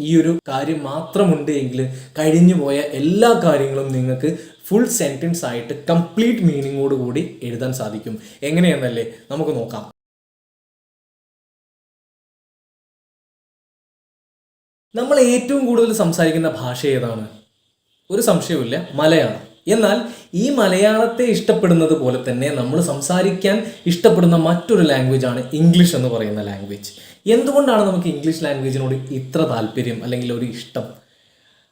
ഈ ഒരു കാര്യം മാത്രമുണ്ട് എങ്കിൽ കഴിഞ്ഞു പോയ എല്ലാ കാര്യങ്ങളും നിങ്ങൾക്ക് ഫുൾ സെൻറ്റൻസ് ആയിട്ട് കംപ്ലീറ്റ് മീനിങ്ങോട് കൂടി എഴുതാൻ സാധിക്കും. എങ്ങനെയെന്നല്ലേ നമുക്ക് നോക്കാം. നമ്മൾ ഏറ്റവും കൂടുതൽ സംസാരിക്കുന്ന ഭാഷ ഏതാണ്? ഒരു സംശയവുമില്ല, മലയാളം. എന്നാൽ ഈ മലയാളത്തെ ഇഷ്ടപ്പെടുന്നത് പോലെ തന്നെ നമ്മൾ സംസാരിക്കാൻ ഇഷ്ടപ്പെടുന്ന മറ്റൊരു ലാംഗ്വേജ് ആണ് ഇംഗ്ലീഷ് എന്ന് പറയുന്ന ലാംഗ്വേജ്. എന്തുകൊണ്ടാണ് നമുക്ക് ഇംഗ്ലീഷ് ലാംഗ്വേജിനോട് ഇത്ര താല്പര്യം അല്ലെങ്കിൽ ഒരു ഇഷ്ടം?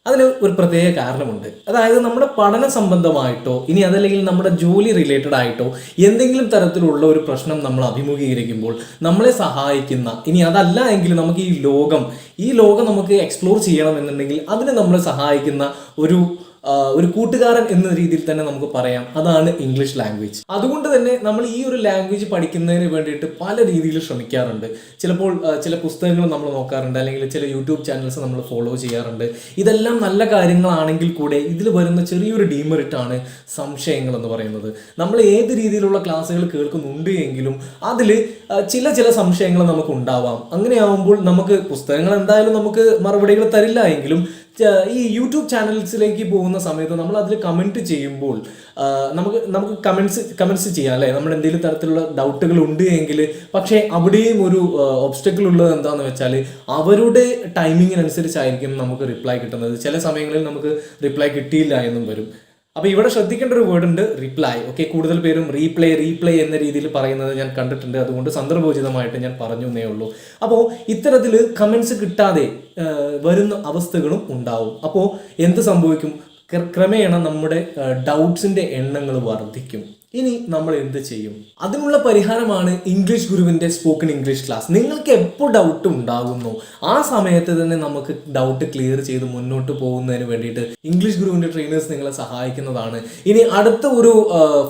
അതിന് ഒരു പ്രത്യേക കാരണമുണ്ട്. അതായത് നമ്മുടെ പഠന സംബന്ധമായിട്ടോ ഇനി അതല്ലെങ്കിൽ നമ്മുടെ ജോലി റിലേറ്റഡ് ആയിട്ടോ എന്തെങ്കിലും തരത്തിലുള്ള ഒരു പ്രശ്നം നമ്മൾ അഭിമുഖീകരിക്കുമ്പോൾ നമ്മളെ സഹായിക്കുന്ന, ഇനി അതല്ല എങ്കിൽ നമുക്ക് ഈ ലോകം നമുക്ക് എക്സ്പ്ലോർ ചെയ്യണമെന്നുണ്ടെങ്കിൽ അതിന് നമ്മളെ സഹായിക്കുന്ന ഒരു കൂട്ടുകാരൻ എന്ന രീതിയിൽ തന്നെ നമുക്ക് പറയാം, അതാണ് ഇംഗ്ലീഷ് ലാംഗ്വേജ്. അതുകൊണ്ട് തന്നെ നമ്മൾ ഈ ഒരു ലാംഗ്വേജ് പഠിക്കുന്നതിന് വേണ്ടിയിട്ട് പല രീതിയിൽ ശ്രമിക്കാറുണ്ട്. ചിലപ്പോൾ ചില പുസ്തകങ്ങൾ നമ്മൾ നോക്കാറുണ്ട്, അല്ലെങ്കിൽ ചില യൂട്യൂബ് ചാനൽസ് നമ്മൾ ഫോളോ ചെയ്യാറുണ്ട്. ഇതെല്ലാം നല്ല കാര്യങ്ങളാണെങ്കിൽ കൂടെ ഇതിൽ വരുന്ന ചെറിയൊരു ഡീമെറിറ്റ് ആണ് സംശയങ്ങൾ എന്ന് പറയുന്നത്. നമ്മൾ ഏത് രീതിയിലുള്ള ക്ലാസ്സുകൾ കേൾക്കുന്നുണ്ട് എങ്കിലും അതിൽ ചില സംശയങ്ങൾ നമുക്ക് ഉണ്ടാവാം. അങ്ങനെയാവുമ്പോൾ നമുക്ക് പുസ്തകങ്ങൾ എന്തായാലും നമുക്ക് മറുപടികൾ തരില്ല എങ്കിലും ഈ യൂട്യൂബ് ചാനൽസിലേക്ക് പോകുന്ന സമയത്ത് നമ്മൾ അതിൽ കമൻറ്റ് ചെയ്യുമ്പോൾ നമുക്ക് കമൻസ് ചെയ്യാം അല്ലേ, നമ്മുടെ എന്തെങ്കിലും തരത്തിലുള്ള ഡൗട്ടുകൾ ഉണ്ട് എങ്കിൽ. പക്ഷേ അവിടെയും ഒരു ഒബ്സ്റ്റക്കിൾ ഉള്ളത് എന്താണെന്ന് വെച്ചാൽ അവരുടെ ടൈമിങ്ങിനനുസരിച്ചായിരിക്കും നമുക്ക് റിപ്ലൈ കിട്ടുന്നത്. ചില സമയങ്ങളിൽ നമുക്ക് റിപ്ലൈ കിട്ടിയില്ല എന്നും വരും. അപ്പോൾ ഇവിടെ ശ്രദ്ധിക്കേണ്ട ഒരു വേർഡ് ഉണ്ട്, റിപ്ലൈ. ഓക്കെ, കൂടുതൽ പേരും റീപ്ലൈ എന്ന രീതിയിൽ പറയുന്നത് ഞാൻ കണ്ടിട്ടുണ്ട്. അതുകൊണ്ട് സന്ദർഭോചിതമായിട്ട് ഞാൻ പറഞ്ഞു എന്നേ ഉള്ളൂ. അപ്പോൾ ഇത്തരത്തിൽ കമൻസ് കിട്ടാതെ വരുന്ന അവസ്ഥകളും ഉണ്ടാവും. അപ്പോൾ എന്ത് സംഭവിക്കും? ക്രമേണ നമ്മുടെ ഡൗട്ട്സിന്റെ എണ്ണങ്ങൾ വർദ്ധിക്കും. ഇനി നമ്മൾ എന്ത് ചെയ്യും? അതിനുള്ള പരിഹാരമാണ് ഇംഗ്ലീഷ് ഗുരുവിൻ്റെ സ്പോക്കൺ ഇംഗ്ലീഷ് ക്ലാസ്. നിങ്ങൾക്ക് എപ്പോൾ ഡൗട്ട് ഉണ്ടാകുന്നു ആ സമയത്ത് തന്നെ നമുക്ക് ഡൗട്ട് ക്ലിയർ ചെയ്ത് മുന്നോട്ട് പോകുന്നതിന് വേണ്ടിയിട്ട് ഇംഗ്ലീഷ് ഗുരുവിൻ്റെ ട്രെയിനേഴ്സ് നിങ്ങളെ സഹായിക്കുന്നതാണ്. ഇനി അടുത്ത ഒരു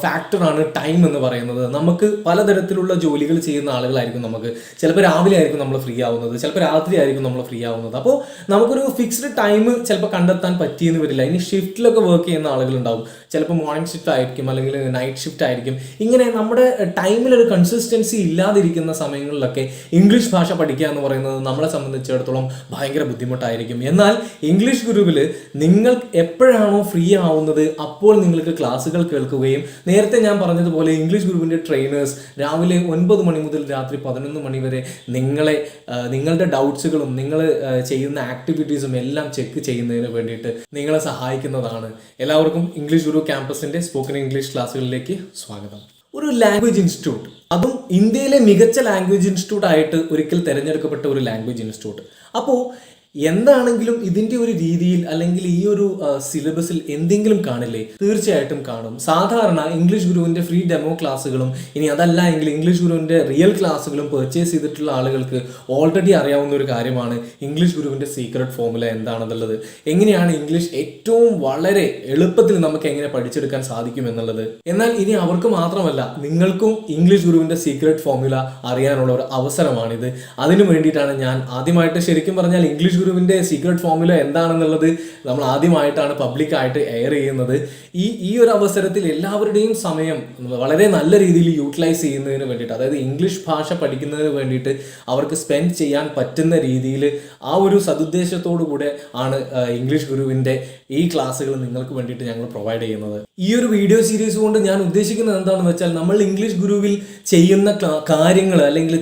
ഫാക്ടറാണ് ടൈം എന്ന് പറയുന്നത്. നമുക്ക് പലതരത്തിലുള്ള ജോലികൾ ചെയ്യുന്ന ആളുകളായിരിക്കും. നമുക്ക് ചിലപ്പോൾ രാവിലെ ആയിരിക്കും നമ്മൾ ഫ്രീ ആവുന്നത്, ചിലപ്പോൾ രാത്രി ആയിരിക്കും നമ്മൾ ഫ്രീ ആവുന്നത്. അപ്പോൾ നമുക്കൊരു ഫിക്സ്ഡ് ടൈം ചിലപ്പോൾ കണ്ടെത്താൻ പറ്റിയെന്ന് വരില്ല. ഇനി ഷിഫ്റ്റിലൊക്കെ വർക്ക് ചെയ്യുന്ന ആളുകളുണ്ടാവും. ചിലപ്പോൾ മോർണിംഗ് ഷിഫ്റ്റ് ആയിരിക്കും, അല്ലെങ്കിൽ നൈറ്റ് ഷിഫ്റ്റ് ആയിരിക്കും. ഇങ്ങനെ നമ്മുടെ ടൈമിലൊരു കൺസിസ്റ്റൻസി ഇല്ലാതിരിക്കുന്ന സമയങ്ങളിലൊക്കെ ഇംഗ്ലീഷ് ഭാഷ പഠിക്കുക എന്ന് പറയുന്നത് നമ്മളെ സംബന്ധിച്ചിടത്തോളം ഭയങ്കര ബുദ്ധിമുട്ടായിരിക്കും. എന്നാൽ ഇംഗ്ലീഷ് ഗുരുവിൽ നിങ്ങൾ എപ്പോഴാണോ ഫ്രീ ആവുന്നത് അപ്പോൾ നിങ്ങൾക്ക് ക്ലാസ്സുകൾ കേൾക്കുകയും, നേരത്തെ ഞാൻ പറഞ്ഞതുപോലെ ഇംഗ്ലീഷ് ഗുരുവിൻ്റെ ട്രെയിനേഴ്സ് രാവിലെ 9 മണി മുതൽ രാത്രി 11 മണി വരെ നിങ്ങളുടെ ഡൗട്ട്സുകളും നിങ്ങൾ ചെയ്യുന്ന ആക്ടിവിറ്റീസും എല്ലാം ചെക്ക് ചെയ്യുന്നതിന് വേണ്ടിയിട്ട് നിങ്ങളെ സഹായിക്കുന്നതാണ്. എല്ലാവർക്കും ഇംഗ്ലീഷ് ഗുരു ക്യാമ്പസിൻ്റെ സ്പോക്കൺ ഇംഗ്ലീഷ് ക്ലാസ്സുകളിലേക്ക് സ്വാഗതം. ഒരു ലാംഗ്വേജ് ഇൻസ്റ്റിറ്റ്യൂട്ട്, അതും ഇന്ത്യയിലെ മികച്ച ലാംഗ്വേജ് ഇൻസ്റ്റിറ്റ്യൂട്ട് ആയിട്ട് ഒരിക്കൽ തിരഞ്ഞെടുക്കപ്പെട്ട ഒരു ലാംഗ്വേജ് ഇൻസ്റ്റിറ്റ്യൂട്ട്. അപ്പോൾ എന്താണെങ്കിലും ഇതിൻ്റെ ഒരു രീതിയിൽ അല്ലെങ്കിൽ ഈ ഒരു സിലബസിൽ എന്തെങ്കിലും കാണില്ലേ? തീർച്ചയായിട്ടും കാണും. സാധാരണ ഇംഗ്ലീഷ് ഗുരുവിൻ്റെ ഫ്രീ ഡെമോ ക്ലാസ്സുകളും ഇനി അതല്ല എങ്കിൽ ഇംഗ്ലീഷ് ഗുരുവിൻ്റെ റിയൽ ക്ലാസ്സുകളും പർച്ചേസ് ചെയ്തിട്ടുള്ള ആളുകൾക്ക് ഓൾറെഡി അറിയാവുന്ന ഒരു കാര്യമാണ് ഇംഗ്ലീഷ് ഗുരുവിൻ്റെ സീക്രട്ട് ഫോർമുല എന്താണെന്നുള്ളത്. എങ്ങനെയാണ് ഇംഗ്ലീഷ് ഏറ്റവും വളരെ എളുപ്പത്തിൽ നമുക്ക് എങ്ങനെ പഠിച്ചെടുക്കാൻ സാധിക്കും എന്നുള്ളത്. എന്നാൽ ഇനി അവർക്ക് മാത്രമല്ല, നിങ്ങൾക്കും ഇംഗ്ലീഷ് ഗുരുവിൻ്റെ സീക്രട്ട് ഫോർമുല അറിയാനുള്ള ഒരു അവസരമാണിത്. അതിനു വേണ്ടിയിട്ടാണ് ഞാൻ ആദ്യമായിട്ട്, ശരിക്കും പറഞ്ഞാൽ ഇംഗ്ലീഷ് ഗുരുവിൻ്റെ സീക്രട്ട് ഫോർമുല എന്താണെന്നുള്ളത് നമ്മൾ ആദ്യമായിട്ടാണ് പബ്ലിക്കായിട്ട് എയർ ചെയ്യുന്നത്. ഈ ഒരു അവസരത്തിൽ എല്ലാവരുടെയും സമയം വളരെ നല്ല രീതിയിൽ യൂട്ടിലൈസ് ചെയ്യുന്നതിന് വേണ്ടിയിട്ട്, അതായത് ഇംഗ്ലീഷ് ഭാഷ പഠിക്കുന്നതിന് വേണ്ടിയിട്ട് അവർക്ക് സ്പെൻഡ് ചെയ്യാൻ പറ്റുന്ന രീതിയിൽ ആ ഒരു സതുദ്ദേശത്തോടു കൂടെ ആണ് ഇംഗ്ലീഷ് ഗുരുവിൻ്റെ ഈ ക്ലാസ്സുകൾ നിങ്ങൾക്ക് വേണ്ടിയിട്ട് ഞങ്ങൾ പ്രൊവൈഡ് ചെയ്യുന്നത്. ഈ ഒരു വീഡിയോ സീരീസ് കൊണ്ട് ഞാൻ ഉദ്ദേശിക്കുന്നത് എന്താണെന്ന് വെച്ചാൽ, നമ്മൾ ഇംഗ്ലീഷ് ഗുരുവിൽ ചെയ്യുന്ന കാര്യങ്ങൾ അല്ലെങ്കിൽ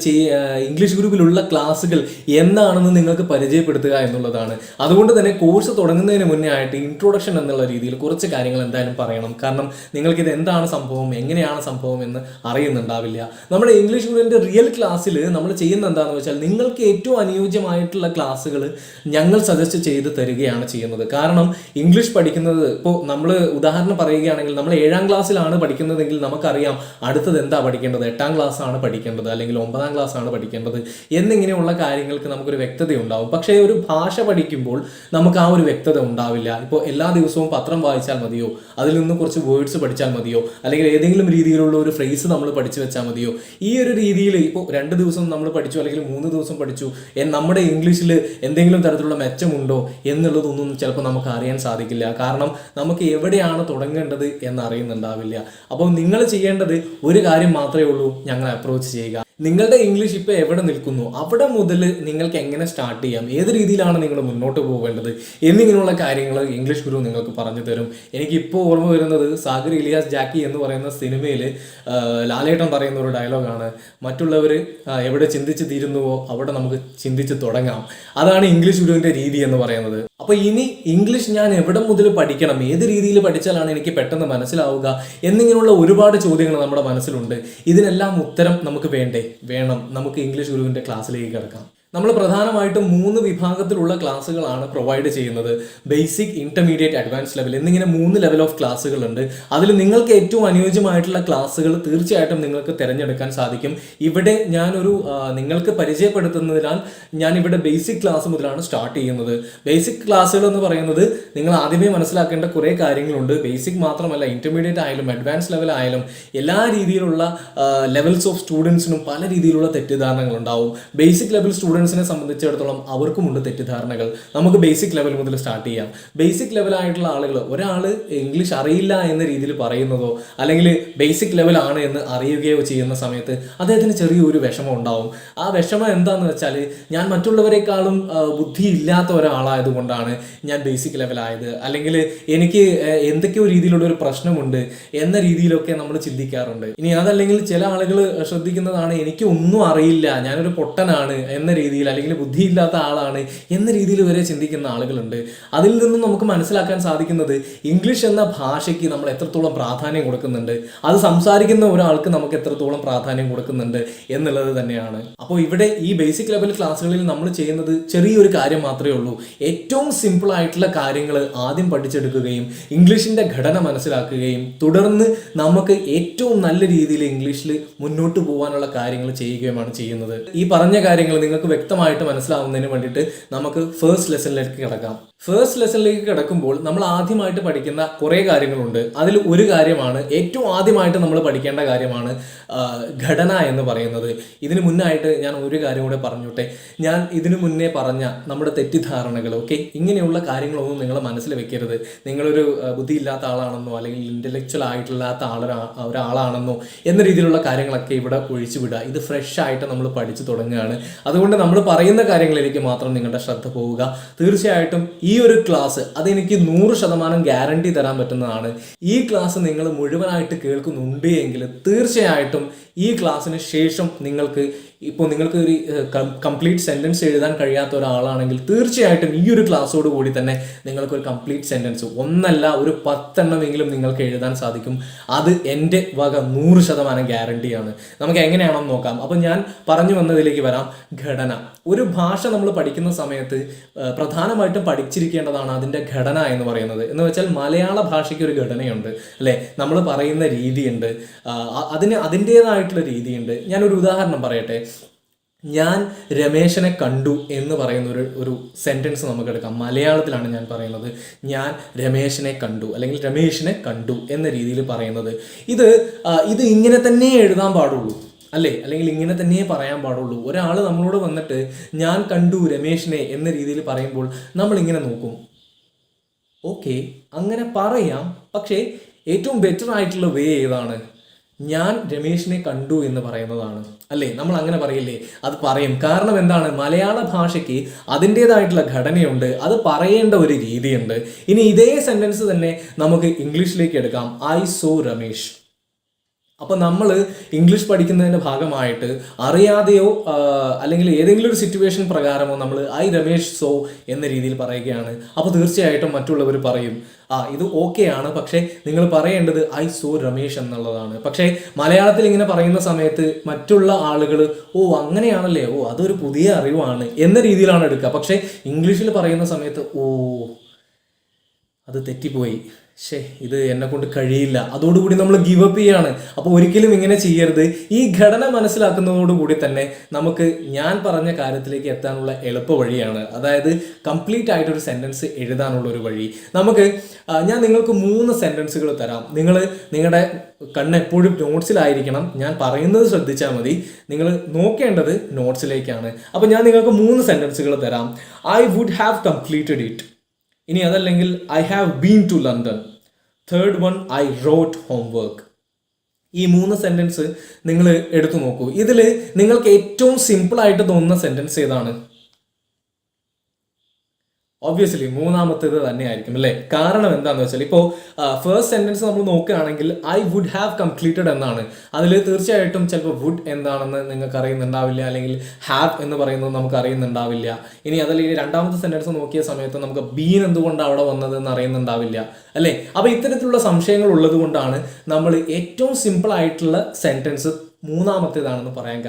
ഇംഗ്ലീഷ് ഗുരുവിലുള്ള ക്ലാസ്സുകൾ എന്താണെന്ന് നിങ്ങൾക്ക് പരിചയപ്പെടുത്തുക എന്നുള്ളതാണ്. അതുകൊണ്ട് തന്നെ കോഴ്സ് തുടങ്ങുന്നതിന് മുന്നേ ആയിട്ട് ഇൻട്രൊഡക്ഷൻ എന്നുള്ള രീതിയിൽ കുറച്ച് കാര്യങ്ങൾ എന്തായാലും പറയണം. കാരണം നിങ്ങൾക്കിത് എന്താണ് സംഭവം, എങ്ങനെയാണ് സംഭവം എന്ന് അറിയുന്നുണ്ടാവില്ല. നമ്മുടെ ഇംഗ്ലീഷ് ഗുരുവിൻ്റെ റിയൽ ക്ലാസ്സിൽ നമ്മൾ ചെയ്യുന്ന എന്താണെന്ന് വെച്ചാൽ, നിങ്ങൾക്ക് ഏറ്റവും അനുയോജ്യമായിട്ടുള്ള ക്ലാസ്സുകൾ ഞങ്ങൾ സജസ്റ്റ് ചെയ്ത് തരികയാണ് ചെയ്യുന്നത്. കാരണം ഇംഗ്ലീഷ് പഠിക്കുന്നത്, ഇപ്പോൾ നമ്മൾ ഉദാഹരണം പറയുകയാണെങ്കിൽ, നമ്മൾ 7ാം ക്ലാസ്സിലാണ് പഠിക്കുന്നതെങ്കിൽ നമുക്കറിയാം അടുത്തത് എന്താ പഠിക്കേണ്ടത്, 8ാം ക്ലാസ് ആണ് പഠിക്കേണ്ടത് അല്ലെങ്കിൽ 9ാം ക്ലാസ് ആണ് പഠിക്കേണ്ടത് എന്നിങ്ങനെയുള്ള കാര്യങ്ങൾക്ക് നമുക്കൊരു വ്യക്തത ഉണ്ടാവും. പക്ഷേ ഒരു ഭാഷ പഠിക്കുമ്പോൾ നമുക്ക് ആ ഒരു വ്യക്തത ഉണ്ടാവില്ല. ഇപ്പോൾ എല്ലാ ദിവസവും പത്രം വായിച്ചാൽ മതിയോ, അതിൽ നിന്ന് കുറച്ച് വേർഡ്സ് പഠിച്ചാൽ മതിയോ, അല്ലെങ്കിൽ ഏതെങ്കിലും രീതിയിലുള്ള ഒരു ഫ്രേസ് നമ്മൾ പഠിച്ചു വെച്ചാൽ മതിയോ? ഈ ഒരു രീതിയിൽ ഇപ്പോൾ 2 ദിവസം നമ്മൾ പഠിച്ചു അല്ലെങ്കിൽ 3 ദിവസം പഠിച്ചു, നമ്മുടെ ഇംഗ്ലീഷിൽ എന്തെങ്കിലും തരത്തിലുള്ള മെച്ചമുണ്ടോ എന്നുള്ളതൊന്നും ചിലപ്പോൾ നമുക്ക് അറിയാൻ സാധിക്കില്ല. കാരണം നമുക്ക് എവിടെയാണ് തുടങ്ങേണ്ടത് എന്നറിയുന്നുണ്ടാവില്ല. അപ്പോൾ നിങ്ങൾ ചെയ്യേണ്ടത് ഒരു കാര്യം മാത്രമേ ഉള്ളൂ, ഞങ്ങളെ അപ്രോച്ച് ചെയ്യുക. നിങ്ങളുടെ ഇംഗ്ലീഷ് ഇപ്പോൾ എവിടെ നിൽക്കുന്നു അവിടെ മുതൽ നിങ്ങൾക്ക് എങ്ങനെ സ്റ്റാർട്ട് ചെയ്യാം, ഏത് രീതിയിലാണ് നിങ്ങൾ മുന്നോട്ട് പോകേണ്ടത് എന്നിങ്ങനെയുള്ള കാര്യങ്ങൾ ഇംഗ്ലീഷ് ഗുരു നിങ്ങൾക്ക് പറഞ്ഞു തരും. എനിക്കിപ്പോൾ ഓർമ്മ വരുന്നത് സാഗർ ഇലിയാസ് ജാക്കി എന്ന് പറയുന്ന സിനിമയിൽ ലാലേട്ടൻ പറയുന്ന ഒരു ഡയലോഗാണ്, മറ്റുള്ളവർ എവിടെ ചിന്തിച്ച് തീരുന്നുവോ അവിടെ നമുക്ക് ചിന്തിച്ച് തുടങ്ങാം. അതാണ് ഇംഗ്ലീഷ് ഗുരുവിൻ്റെ രീതി എന്ന് പറയുന്നത്. അപ്പോൾ ഇനി ഇംഗ്ലീഷ് ഞാൻ എവിടെ മുതൽ പഠിക്കണം, ഏത് രീതിയിൽ പഠിച്ചാലാണ് എനിക്ക് പെട്ടെന്ന് മനസ്സിലാവുക എന്നിങ്ങനെയുള്ള ഒരുപാട് ചോദ്യങ്ങൾ നമ്മുടെ മനസ്സിലുണ്ട്. ഇതിനെല്ലാം ഉത്തരം നമുക്ക് വേണം. നമുക്ക് ഇംഗ്ലീഷ് ഗുരുവിൻ്റെ ക്ലാസ്സിലേക്ക് കിടക്കാം. നമ്മൾ പ്രധാനമായിട്ടും 3 വിഭാഗത്തിലുള്ള ക്ലാസ്സുകളാണ് പ്രൊവൈഡ് ചെയ്യുന്നത്. ബേസിക്, ഇന്റർമീഡിയറ്റ്, അഡ്വാൻസ് ലെവൽ എന്നിങ്ങനെ 3 ലെവൽ ഓഫ് ക്ലാസ്സുകളുണ്ട്. അതിൽ നിങ്ങൾക്ക് ഏറ്റവും അനുയോജ്യമായിട്ടുള്ള ക്ലാസ്സുകൾ തീർച്ചയായിട്ടും നിങ്ങൾക്ക് തിരഞ്ഞെടുക്കാൻ സാധിക്കും. ഇവിടെ ഞാനൊരു നിങ്ങൾക്ക് പരിചയപ്പെടുത്തുന്നതിനാൽ ഞാൻ ഇവിടെ ബേസിക് ക്ലാസ് മുതലാണ് സ്റ്റാർട്ട് ചെയ്യുന്നത്. ബേസിക് ക്ലാസ്സുകൾ എന്ന് പറയുന്നത് നിങ്ങൾ ആദ്യമേ മനസ്സിലാക്കേണ്ട കുറേ കാര്യങ്ങളുണ്ട്. ബേസിക് മാത്രമല്ല, ഇന്റർമീഡിയറ്റ് ആയാലും അഡ്വാൻസ് ലെവൽ ആയാലും എല്ലാ രീതിയിലുള്ള ലെവൽസ് ഓഫ് സ്റ്റുഡൻസിനും പല രീതിയിലുള്ള തെറ്റിദ്ധാരണകൾ ഉണ്ടാവും. ബേസിക് ലെവൽ സ്റ്റുഡൻസിനെ സംബന്ധിച്ചിടത്തോളം അവർക്കുമുണ്ട് തെറ്റിദ്ധാരണകൾ. നമുക്ക് ബേസിക് ലെവൽ മുതൽ സ്റ്റാർട്ട് ചെയ്യാം. ബേസിക് ലെവലായിട്ടുള്ള ആളുകൾ, ഒരാൾ ഇംഗ്ലീഷ് അറിയില്ല എന്ന രീതിയിൽ പറയുന്നതോ അല്ലെങ്കിൽ ബേസിക് ലെവലാണ് എന്ന് അറിയുകയോ ചെയ്യുന്ന സമയത്ത് അദ്ദേഹത്തിന് ചെറിയൊരു വിഷമം ഉണ്ടാവും. ആ വിഷമം എന്താണെന്ന് വെച്ചാൽ, ഞാൻ മറ്റുള്ളവരെക്കാളും ബുദ്ധി ഇല്ലാത്ത ഒരാളായതുകൊണ്ടാണ് ഞാൻ ബേസിക് ലെവലായത്, അല്ലെങ്കിൽ എനിക്ക് എന്തൊക്കെയോ രീതിയിലുള്ള ഒരു പ്രശ്നമുണ്ട് എന്ന രീതിയിലൊക്കെ നമ്മൾ ചിന്തിക്കാറുണ്ട്. ഇനി അതല്ലെങ്കിൽ ചില ആളുകൾ ശ്രദ്ധിക്കുന്നതാണ്, എനിക്ക് ഒന്നും അറിയില്ല, ഞാനൊരു പൊട്ടനാണ് എന്ന രീതിയിൽ, അല്ലെങ്കിൽ ബുദ്ധിയില്ലാത്ത ആളാണ് എന്ന രീതിയിൽ വരെ ചിന്തിക്കുന്ന ആളുകളുണ്ട്. അതിൽ നിന്നും നമുക്ക് മനസ്സിലാക്കാൻ സാധിക്കുന്നത് ഇംഗ്ലീഷ് എന്ന ഭാഷയ്ക്ക് നമ്മൾ എത്രത്തോളം പ്രാധാന്യം കൊടുക്കുന്നുണ്ട്, അത് സംസാരിക്കുന്ന ഒരാൾക്ക് നമുക്ക് എത്രത്തോളം പ്രാധാന്യം കൊടുക്കുന്നുണ്ട് എന്നുള്ളത് തന്നെയാണ്. അപ്പോൾ ഇവിടെ ഈ ബേസിക് ലെവൽ ക്ലാസ്സുകളിൽ നമ്മൾ ചെയ്യുന്നത് ചെറിയൊരു കാര്യം മാത്രമേ ഉള്ളൂ. ഏറ്റവും സിമ്പിൾ ആയിട്ടുള്ള കാര്യങ്ങൾ ആദ്യം പഠിച്ചെടുക്കുകയും ഇംഗ്ലീഷിന്റെ ഘടന മനസ്സിലാക്കുകയും തുടർന്ന് നമുക്ക് ഏറ്റവും നല്ല രീതിയിൽ ഇംഗ്ലീഷിൽ മുന്നോട്ട് പോകാനുള്ള കാര്യങ്ങൾ ചെയ്യുകയുമാണ് ചെയ്യുന്നത്. ഈ പറഞ്ഞ കാര്യങ്ങൾ നിങ്ങൾക്ക് വ്യക്തമായിട്ട് മനസ്സിലാവുന്നതിന് വേണ്ടിയിട്ട് നമുക്ക് ഫസ്റ്റ് ലെസണിലേക്ക് കിടക്കാം. ഫസ്റ്റ് ലെസണിലേക്ക് കിടക്കുമ്പോൾ നമ്മൾ ആദ്യമായിട്ട് പഠിക്കുന്ന കുറേ കാര്യങ്ങളുണ്ട്. അതിൽ ഒരു കാര്യമാണ്, ഏറ്റവും ആദ്യമായിട്ട് നമ്മൾ പഠിക്കേണ്ട കാര്യമാണ് ഘടന എന്ന് പറയുന്നത്. ഇതിന് മുന്നായിട്ട് ഞാൻ ഒരു കാര്യം കൂടെ പറഞ്ഞോട്ടെ. ഞാൻ ഇതിനു മുന്നേ പറഞ്ഞ നമ്മുടെ തെറ്റിദ്ധാരണകൾ, ഓക്കെ, ഇങ്ങനെയുള്ള കാര്യങ്ങളൊന്നും നിങ്ങൾ മനസ്സിൽ വെക്കരുത്. നിങ്ങളൊരു ബുദ്ധിയില്ലാത്ത ആളാണെന്നോ അല്ലെങ്കിൽ ഇൻ്റലക്ച്വൽ ആയിട്ടില്ലാത്ത ഒരാളാണെന്നോ എന്ന രീതിയിലുള്ള കാര്യങ്ങളൊക്കെ ഇവിടെ ഒഴിച്ചു വിടുക. ഇത് ഫ്രഷ് ആയിട്ട് നമ്മൾ പഠിച്ചു തുടങ്ങുകയാണ്. അതുകൊണ്ട് നമ്മൾ പറയുന്ന കാര്യങ്ങളിലേക്ക് മാത്രം നിങ്ങളുടെ ശ്രദ്ധ പോവുക. തീർച്ചയായിട്ടും ഈ ഒരു ക്ലാസ് അതെനിക്ക് 100% ഗ്യാരണ്ടി തരാൻ പറ്റുന്നതാണ്. ഈ ക്ലാസ് നിങ്ങൾ മുഴുവനായിട്ട് കേൾക്കുന്നുണ്ട് എങ്കിൽ തീർച്ചയായിട്ടും ഈ ക്ലാസ്സിന് ശേഷം നിങ്ങൾക്ക് ഒരു കംപ്ലീറ്റ് സെൻറ്റൻസ് എഴുതാൻ കഴിയാത്ത ഒരാളാണെങ്കിൽ തീർച്ചയായിട്ടും ഈ ഒരു ക്ലാസ്സോട് കൂടി തന്നെ നിങ്ങൾക്കൊരു കംപ്ലീറ്റ് സെൻറ്റൻസ്, ഒന്നല്ല ഒരു 10 എണ്ണമെങ്കിലും നിങ്ങൾക്ക് എഴുതാൻ സാധിക്കും. അത് എൻ്റെ വക 100% ഗ്യാരണ്ടിയാണ്. നമുക്ക് എങ്ങനെയാണെന്ന് നോക്കാം. അപ്പം ഞാൻ പറഞ്ഞു വന്നതിലേക്ക് വരാം. ഘടന. ഒരു ഭാഷ നമ്മൾ പഠിക്കുന്ന സമയത്ത് പ്രധാനമായിട്ടും പഠിച്ചിരിക്കേണ്ടതാണ് അതിൻ്റെ ഘടന എന്ന് പറയുന്നത്. എന്ന് വെച്ചാൽ മലയാള ഭാഷയ്ക്ക് ഒരു ഘടനയുണ്ട്, അല്ലേ? നമ്മൾ പറയുന്ന രീതിയുണ്ട്, അതിൻ്റേതായിട്ടുള്ള രീതിയുണ്ട്. ഞാനൊരു ഉദാഹരണം പറയട്ടെ. ഞാൻ രമേശനെ കണ്ടു എന്ന് പറയുന്ന ഒരു സെൻറ്റൻസ് നമുക്ക് എടുക്കാം. മലയാളത്തിലാണ് ഞാൻ പറയുന്നത്. ഞാൻ രമേശനെ കണ്ടു അല്ലെങ്കിൽ രമേശിനെ കണ്ടു എന്ന രീതിയിൽ പറയുന്നത്. ഇത് ഇങ്ങനെ തന്നെ എഴുതാൻ പാടുള്ളൂ, അല്ലേ? അല്ലെങ്കിൽ ഇങ്ങനെ തന്നെ പറയാൻ പാടുള്ളൂ. ഒരാൾ നമ്മളോട് വന്നിട്ട് ഞാൻ കണ്ടു രമേശിനെ എന്ന രീതിയിൽ പറയുമ്പോൾ നമ്മളിങ്ങനെ നോക്കും. ഓക്കെ, അങ്ങനെ പറയാം, പക്ഷേ ഏറ്റവും ബെറ്റർ ആയിട്ടുള്ള വേ ഏതാണ്? ഞാൻ രമേശിനെ കണ്ടു എന്ന് പറയുന്നതാണ്, അല്ലേ? നമ്മൾ അങ്ങനെ പറയില്ലേ? അത് പറയും. കാരണം എന്താണ്? മലയാള ഭാഷയ്ക്ക് അതിൻ്റേതായിട്ടുള്ള ഘടനയുണ്ട്, അത് പറയേണ്ട ഒരു രീതിയുണ്ട്. ഇനി ഇതേ സെൻറ്റൻസ് തന്നെ നമുക്ക് ഇംഗ്ലീഷിലേക്ക് എടുക്കാം. I so Ramesh. അപ്പോൾ നമ്മൾ ഇംഗ്ലീഷ് പഠിക്കുന്നതിൻ്റെ ഭാഗമായിട്ട് അറിയാതെയോ അല്ലെങ്കിൽ ഏതെങ്കിലും ഒരു സിറ്റുവേഷൻ പ്രകാരമോ നമ്മൾ ഐ രമേശ് സോ എന്ന രീതിയിൽ പറയുകയാണ്. അപ്പോൾ തീർച്ചയായിട്ടും മറ്റുള്ളവർ പറയും, ഇത് ഓക്കെയാണ്, പക്ഷേ നിങ്ങൾ പറയേണ്ടത് ഐ സോ രമേശ് എന്നുള്ളതാണ്. പക്ഷേ മലയാളത്തിൽ ഇങ്ങനെ പറയുന്ന സമയത്ത് മറ്റുള്ള ആളുകൾ അങ്ങനെയാണല്ലേ, അതൊരു പുതിയ അറിവാണ് എന്ന രീതിയിലാണ് എടുക്കുക. പക്ഷേ ഇംഗ്ലീഷിൽ പറയുന്ന സമയത്ത് അത് തെറ്റിപ്പോയി, ഇത് എന്നെ കൊണ്ട് കഴിയില്ല, അതോടുകൂടി നമ്മൾ ഗിവ് അപ്പ് ചെയ്യാണ്. അപ്പോൾ ഒരിക്കലും ഇങ്ങനെ ചെയ്യരുത്. ഈ ഘടന മനസ്സിലാക്കുന്നതോടുകൂടി തന്നെ നമുക്ക് ഞാൻ പറഞ്ഞ കാര്യത്തിലേക്ക് എത്താനുള്ള എളുപ്പ വഴിയാണ്. അതായത് കംപ്ലീറ്റ് ആയിട്ടൊരു സെൻറ്റൻസ് എഴുതാനുള്ള ഒരു വഴി. ഞാൻ നിങ്ങൾക്ക് 3 സെൻറ്റൻസുകൾ തരാം. നിങ്ങളുടെ കണ്ണ് എപ്പോഴും നോട്ട്സിലായിരിക്കണം. ഞാൻ പറയുന്നത് ശ്രദ്ധിച്ചാൽ മതി. നിങ്ങൾ നോക്കേണ്ടത് നോട്ട്സിലേക്കാണ്. അപ്പോൾ ഞാൻ നിങ്ങൾക്ക് 3 സെൻറ്റൻസുകൾ തരാം. I would have completed it. ഇനി അതല്ലെങ്കിൽ I have been to London. Third one, I wrote homework. ഈ 3 സെന്റൻസ് നിങ്ങൾ എടുത്തു നോക്കൂ. ഇതിൽ നിങ്ങൾക്ക് ഏറ്റവും സിമ്പിൾ ആയിട്ട് തോന്നുന്ന സെന്റൻസ് ഏതാണ്? ഒബ്വിയസ്ലി മൂന്നാമത്തേത് തന്നെയായിരിക്കും അല്ലേ? കാരണം എന്താണെന്ന് വെച്ചാൽ ഇപ്പോൾ ഫസ്റ്റ് സെന്റൻസ് നമ്മൾ നോക്കുകയാണെങ്കിൽ ഐ വുഡ് ഹാവ് കംപ്ലീറ്റഡ് എന്നാണ്. അതിൽ തീർച്ചയായിട്ടും ചിലപ്പോൾ വുഡ് എന്താണെന്ന് നിങ്ങൾക്ക് അറിയുന്നുണ്ടാവില്ല, അല്ലെങ്കിൽ ഹാവ് എന്ന് പറയുന്നത് നമുക്ക് അറിയുന്നുണ്ടാവില്ല. ഇനി അതല്ലെങ്കിൽ രണ്ടാമത്തെ സെന്റൻസ് നോക്കിയ സമയത്ത് നമുക്ക് ബീൻ എന്തുകൊണ്ടാണ് അവിടെ വന്നത് എന്ന് അറിയുന്നുണ്ടാവില്ല അല്ലേ? അപ്പോൾ ഇത്തരത്തിലുള്ള സംശയങ്ങൾ ഉള്ളത് കൊണ്ടാണ് നമ്മൾ ഏറ്റവും സിമ്പിൾ ആയിട്ടുള്ള സെന്റൻസ് മൂന്നാമത്തേതാണെന്ന് പറയാൻ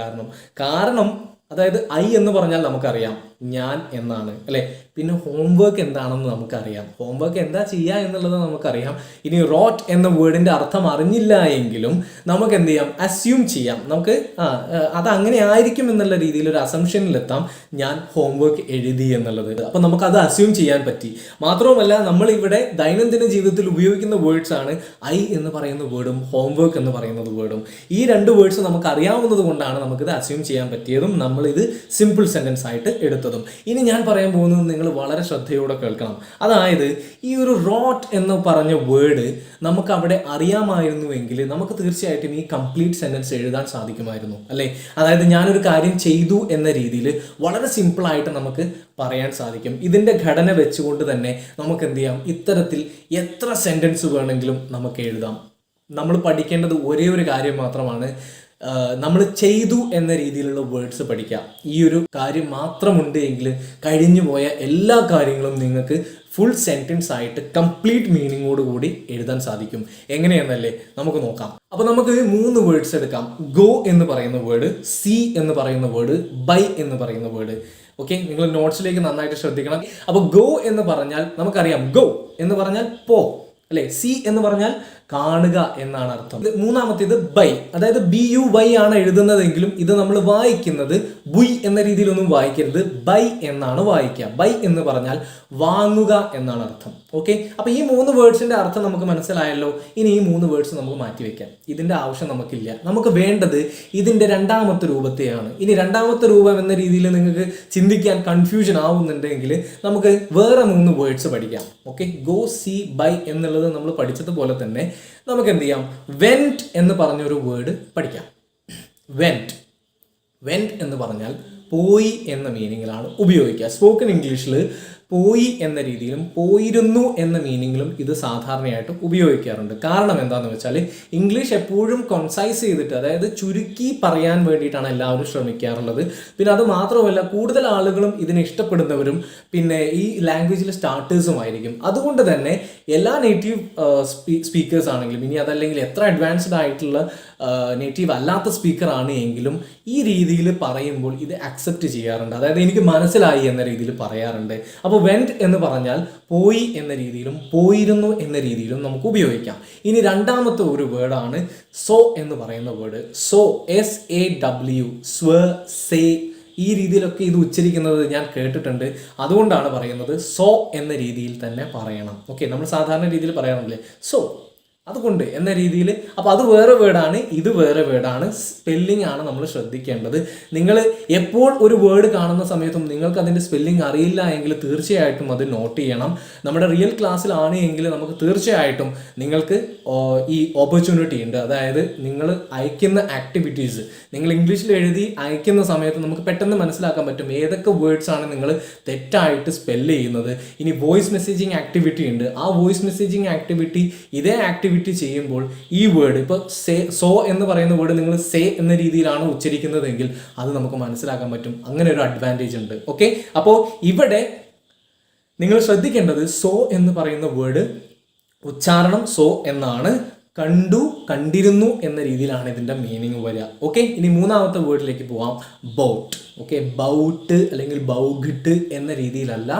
കാരണം അതായത് ഐ എന്ന് പറഞ്ഞാൽ നമുക്കറിയാം ഞാൻ എന്നാണ് അല്ലേ? പിന്നെ ഹോംവർക്ക് എന്താണെന്ന് നമുക്കറിയാം, ഹോംവർക്ക് എന്താ ചെയ്യുക എന്നുള്ളത് നമുക്കറിയാം. ഇനി റോട്ട് എന്ന വേർഡിന്റെ അർത്ഥം അറിഞ്ഞില്ല എങ്കിലും നമുക്ക് എന്ത് ചെയ്യാം, അസ്യൂം ചെയ്യാം. നമുക്ക് അത് അങ്ങനെ ആയിരിക്കും എന്നുള്ള രീതിയിൽ ഒരു അസംഷനിലെത്താം, ഞാൻ ഹോംവർക്ക് എഴുതി എന്നുള്ളത്. അപ്പം നമുക്കത് അസ്യൂം ചെയ്യാൻ പറ്റി. മാത്രവുമല്ല നമ്മൾ ഇവിടെ ദൈനംദിന ജീവിതത്തിൽ ഉപയോഗിക്കുന്ന വേർഡ്സ് ആണ് ഐ എന്ന് പറയുന്ന വേർഡും ഹോംവർക്ക് എന്ന് പറയുന്നത് വേർഡും. ഈ 2 വേർഡ്സ് നമുക്ക് അറിയാവുന്നത് കൊണ്ടാണ് നമുക്കിത് അസ്യൂം ചെയ്യാൻ പറ്റിയതും നമ്മളിത് സിമ്പിൾ സെന്റൻസ് ആയിട്ട് എടുത്തതും. ഇനി ഞാൻ പറയാൻ പോകുന്നത് നിങ്ങൾ വളരെ ശ്രദ്ധയോടെ കേൾക്കണം. അതായത് ഈ ഒരു റോട്ട് എന്ന് പറഞ്ഞ വേർഡ് നമുക്ക് അവിടെ അറിയാമായിരുന്നുവെങ്കിൽ നമുക്ക് തീർച്ചയായിട്ടും ഈ കംപ്ലീറ്റ് സെന്റൻസ് എഴുതാൻ സാധിക്കുമായിരുന്നു അല്ലേ? അതായത് ഞാനൊരു കാര്യം ചെയ്തു എന്ന രീതിയിൽ വളരെ സിമ്പിളായിട്ട് നമുക്ക് പറയാൻ സാധിക്കും. ഇതിൻ്റെ ഘടന വെച്ചുകൊണ്ട് തന്നെ നമുക്ക് എന്ത് ചെയ്യാം, ഇത്തരത്തിൽ എത്ര സെന്റൻസ് വേണമെങ്കിലും നമുക്ക് എഴുതാം. നമ്മൾ പഠിക്കേണ്ടത് ഒരേ ഒരു കാര്യം മാത്രമാണ്, നമ്മൾ ചെയ്തു എന്ന രീതിയിലുള്ള വേർഡ്സ് പഠിക്കാം. ഈ ഒരു കാര്യം മാത്രമുണ്ട് എങ്കിൽ കഴിഞ്ഞു പോയ എല്ലാ കാര്യങ്ങളും നിങ്ങൾക്ക് ഫുൾ സെന്റൻസ് ആയിട്ട് കംപ്ലീറ്റ് മീനിങ്ങോട് കൂടി എഴുതാൻ സാധിക്കും. എങ്ങനെയെന്നല്ലേ നമുക്ക് നോക്കാം. അപ്പോൾ നമുക്ക് 3 വേർഡ്സ് എടുക്കാം. ഗോ എന്ന് പറയുന്ന വേർഡ്, സി എന്ന് പറയുന്ന വേർഡ്, ബൈ എന്ന് പറയുന്ന വേർഡ്. ഓക്കെ, നിങ്ങൾ നോട്ട്സിലേക്ക് നന്നായിട്ട് ശ്രദ്ധിക്കണം. അപ്പോൾ ഗോ എന്ന് പറഞ്ഞാൽ നമുക്കറിയാം, ഗോ എന്ന് പറഞ്ഞാൽ പോ അല്ലേ? സി എന്ന് പറഞ്ഞാൽ കാണുക എന്നാണ് അർത്ഥം. മൂന്നാമത്തേത് ബൈ, അതായത് BUY ആണ് എഴുതുന്നതെങ്കിലും ഇത് നമ്മൾ വായിക്കുന്നത് ബുയ് എന്ന രീതിയിലൊന്നും വായിക്കരുത്, ബൈ എന്നാണ് വായിക്കുക. ബൈ എന്ന് പറഞ്ഞാൽ വാങ്ങുക എന്നാണ് അർത്ഥം. ഓക്കെ, അപ്പോൾ ഈ 3 വേർഡ്സിന്റെ അർത്ഥം നമുക്ക് മനസ്സിലായല്ലോ. ഇനി ഈ 3 വേർഡ്സ് നമുക്ക് മാറ്റിവെക്കാം, ഇതിന്റെ ആവശ്യം നമുക്കില്ല. നമുക്ക് വേണ്ടത് ഇതിന്റെ രണ്ടാമത്തെ രൂപത്തെയാണ്. ഇനി രണ്ടാമത്തെ രൂപം എന്ന രീതിയിൽ നിങ്ങൾക്ക് ചിന്തിക്കാൻ കൺഫ്യൂഷൻ ആവുന്നുണ്ടെങ്കിൽ നമുക്ക് വേറെ 3 വേർഡ്സ് പഠിക്കാം. ഓക്കെ, ഗോ, സി, ബൈ എന്നുള്ളത് നമ്മൾ പഠിച്ചതുപോലെ തന്നെ നമുക്ക് എന്ത് ചെയ്യാം, വെന്റ് എന്ന് പറഞ്ഞൊരു വേർഡ് പഠിക്കാം. വെന്റ് എന്ന് പറഞ്ഞാൽ പോയി എന്ന മീനിങ്ങിലാണ് ഉപയോഗിക്കുക. സ്പോക്കൺ ഇംഗ്ലീഷിൽ പോയി എന്ന രീതിയിലും പോയിരുന്നു എന്ന മീനിങ്ങിലും ഇത് സാധാരണയായിട്ട് ഉപയോഗിക്കാറുണ്ട്. കാരണം എന്താണെന്ന് വെച്ചാൽ ഇംഗ്ലീഷ് എപ്പോഴും കോൺസൈസ് ചെയ്തിട്ട്, അതായത് ചുരുക്കി പറയാൻ വേണ്ടിയിട്ടാണ് എല്ലാവരും ശ്രമിക്കാറുള്ളത്. പിന്നെ അത് മാത്രമല്ല, കൂടുതൽ ആളുകളും ഇതിനെ ഇഷ്ടപ്പെടുന്നവരും പിന്നെ ഈ ലാംഗ്വേജിൽ സ്റ്റാർട്ടേഴ്സുമായിരിക്കും. അതുകൊണ്ട് തന്നെ എല്ലാ നേറ്റീവ് സ്പീക്കേഴ്സ് ആണെങ്കിലും, ഇനി അതല്ലെങ്കിൽ എത്ര അഡ്വാൻസ്ഡ് ആയിട്ടുള്ള നേറ്റീവ് അല്ലാത്ത സ്പീക്കർ ആണ് എങ്കിലും ഈ രീതിയിൽ പറയുമ്പോൾ ഇത് അക്സെപ്റ്റ് ചെയ്യാറുണ്ട്. അതായത് എനിക്ക് മനസ്സിലായി എന്ന രീതിയിൽ പറയാറുണ്ട്. അപ്പോൾ വെന്റ് എന്ന് പറഞ്ഞാൽ പോയി എന്ന രീതിയിലും പോയിരുന്നു എന്ന രീതിയിലും നമുക്ക് ഉപയോഗിക്കാം. ഇനി രണ്ടാമത്തെ ഒരു വേർഡാണ് സോ എന്ന് പറയുന്ന വേർഡ്. സോ, SAW, സ്വ, സേ, ഈ രീതിയിലൊക്കെ ഇത് ഉച്ചരിക്കുന്നത് ഞാൻ കേട്ടിട്ടുണ്ട്. അതുകൊണ്ടാണ് പറയുന്നത് സോ എന്ന രീതിയിൽ തന്നെ പറയണം. ഓക്കെ, നമ്മൾ സാധാരണ രീതിയിൽ പറയാറില്ലേ സോ, അതുകൊണ്ട് എന്ന രീതിയിൽ. അപ്പോൾ അത് വേറെ വേർഡാണ്, ഇത് വേറെ വേർഡാണ്. സ്പെല്ലിംഗ് ആണ് നമ്മൾ ശ്രദ്ധിക്കേണ്ടത്. നിങ്ങൾ എപ്പോൾ ഒരു വേർഡ് കാണുന്ന സമയത്തും നിങ്ങൾക്ക് അതിൻ്റെ സ്പെല്ലിംഗ് അറിയില്ല എങ്കിൽ തീർച്ചയായിട്ടും അത് നോട്ട് ചെയ്യണം. നമ്മുടെ റിയൽ ക്ലാസ്സിലാണ് എങ്കിൽ നമുക്ക് തീർച്ചയായിട്ടും നിങ്ങൾക്ക് ഈ ഓപ്പർച്യൂണിറ്റി ഉണ്ട്. അതായത് നിങ്ങൾ അയക്കുന്ന ആക്ടിവിറ്റീസ് നിങ്ങൾ ഇംഗ്ലീഷിൽ എഴുതി അയക്കുന്ന സമയത്ത് നമുക്ക് പെട്ടെന്ന് മനസ്സിലാക്കാൻ പറ്റും ഏതൊക്കെ വേർഡ്സ് ആണ് നിങ്ങൾ തെറ്റായിട്ട് സ്പെല്ല് ചെയ്യുന്നത്. ഇനി വോയിസ് മെസ്സേജിങ് ആക്ടിവിറ്റി ഉണ്ട്. ആ വോയിസ് മെസ്സേജിങ് ആക്ടിവിറ്റി ഇതേ ആക്ടിവിറ്റി ചെയ്യുമ്പോൾ ഈ വേർഡ് ഇപ്പോൾ സോ എന്ന് പറയുന്ന വേർഡ് നിങ്ങൾ സേ എന്ന രീതിയിലാണ് ഉച്ചരിക്കുന്നതെങ്കിൽ അത് നമുക്ക് മനസ്സിലാക്കാൻ പറ്റും. അങ്ങനെ ഒരു അഡ്വാൻറ്റേജ് ഉണ്ട്. ഓക്കെ, അപ്പോൾ ഇവിടെ നിങ്ങൾ ശ്രദ്ധിക്കേണ്ടത് സോ എന്ന് പറയുന്ന വേർഡ് ഉച്ചാരണം സോ എന്നാണ്. കണ്ടു, കണ്ടിരുന്നു എന്ന രീതിയിലാണ് ഇതിൻ്റെ മീനിങ് വരിക. ഓക്കെ, ഇനി മൂന്നാമത്തെ വേർഡിലേക്ക് പോവാം, ബോട്ട്. ഓക്കെ, ബൗട്ട് അല്ലെങ്കിൽ ബൗഗിട്ട് എന്ന രീതിയിലല്ല,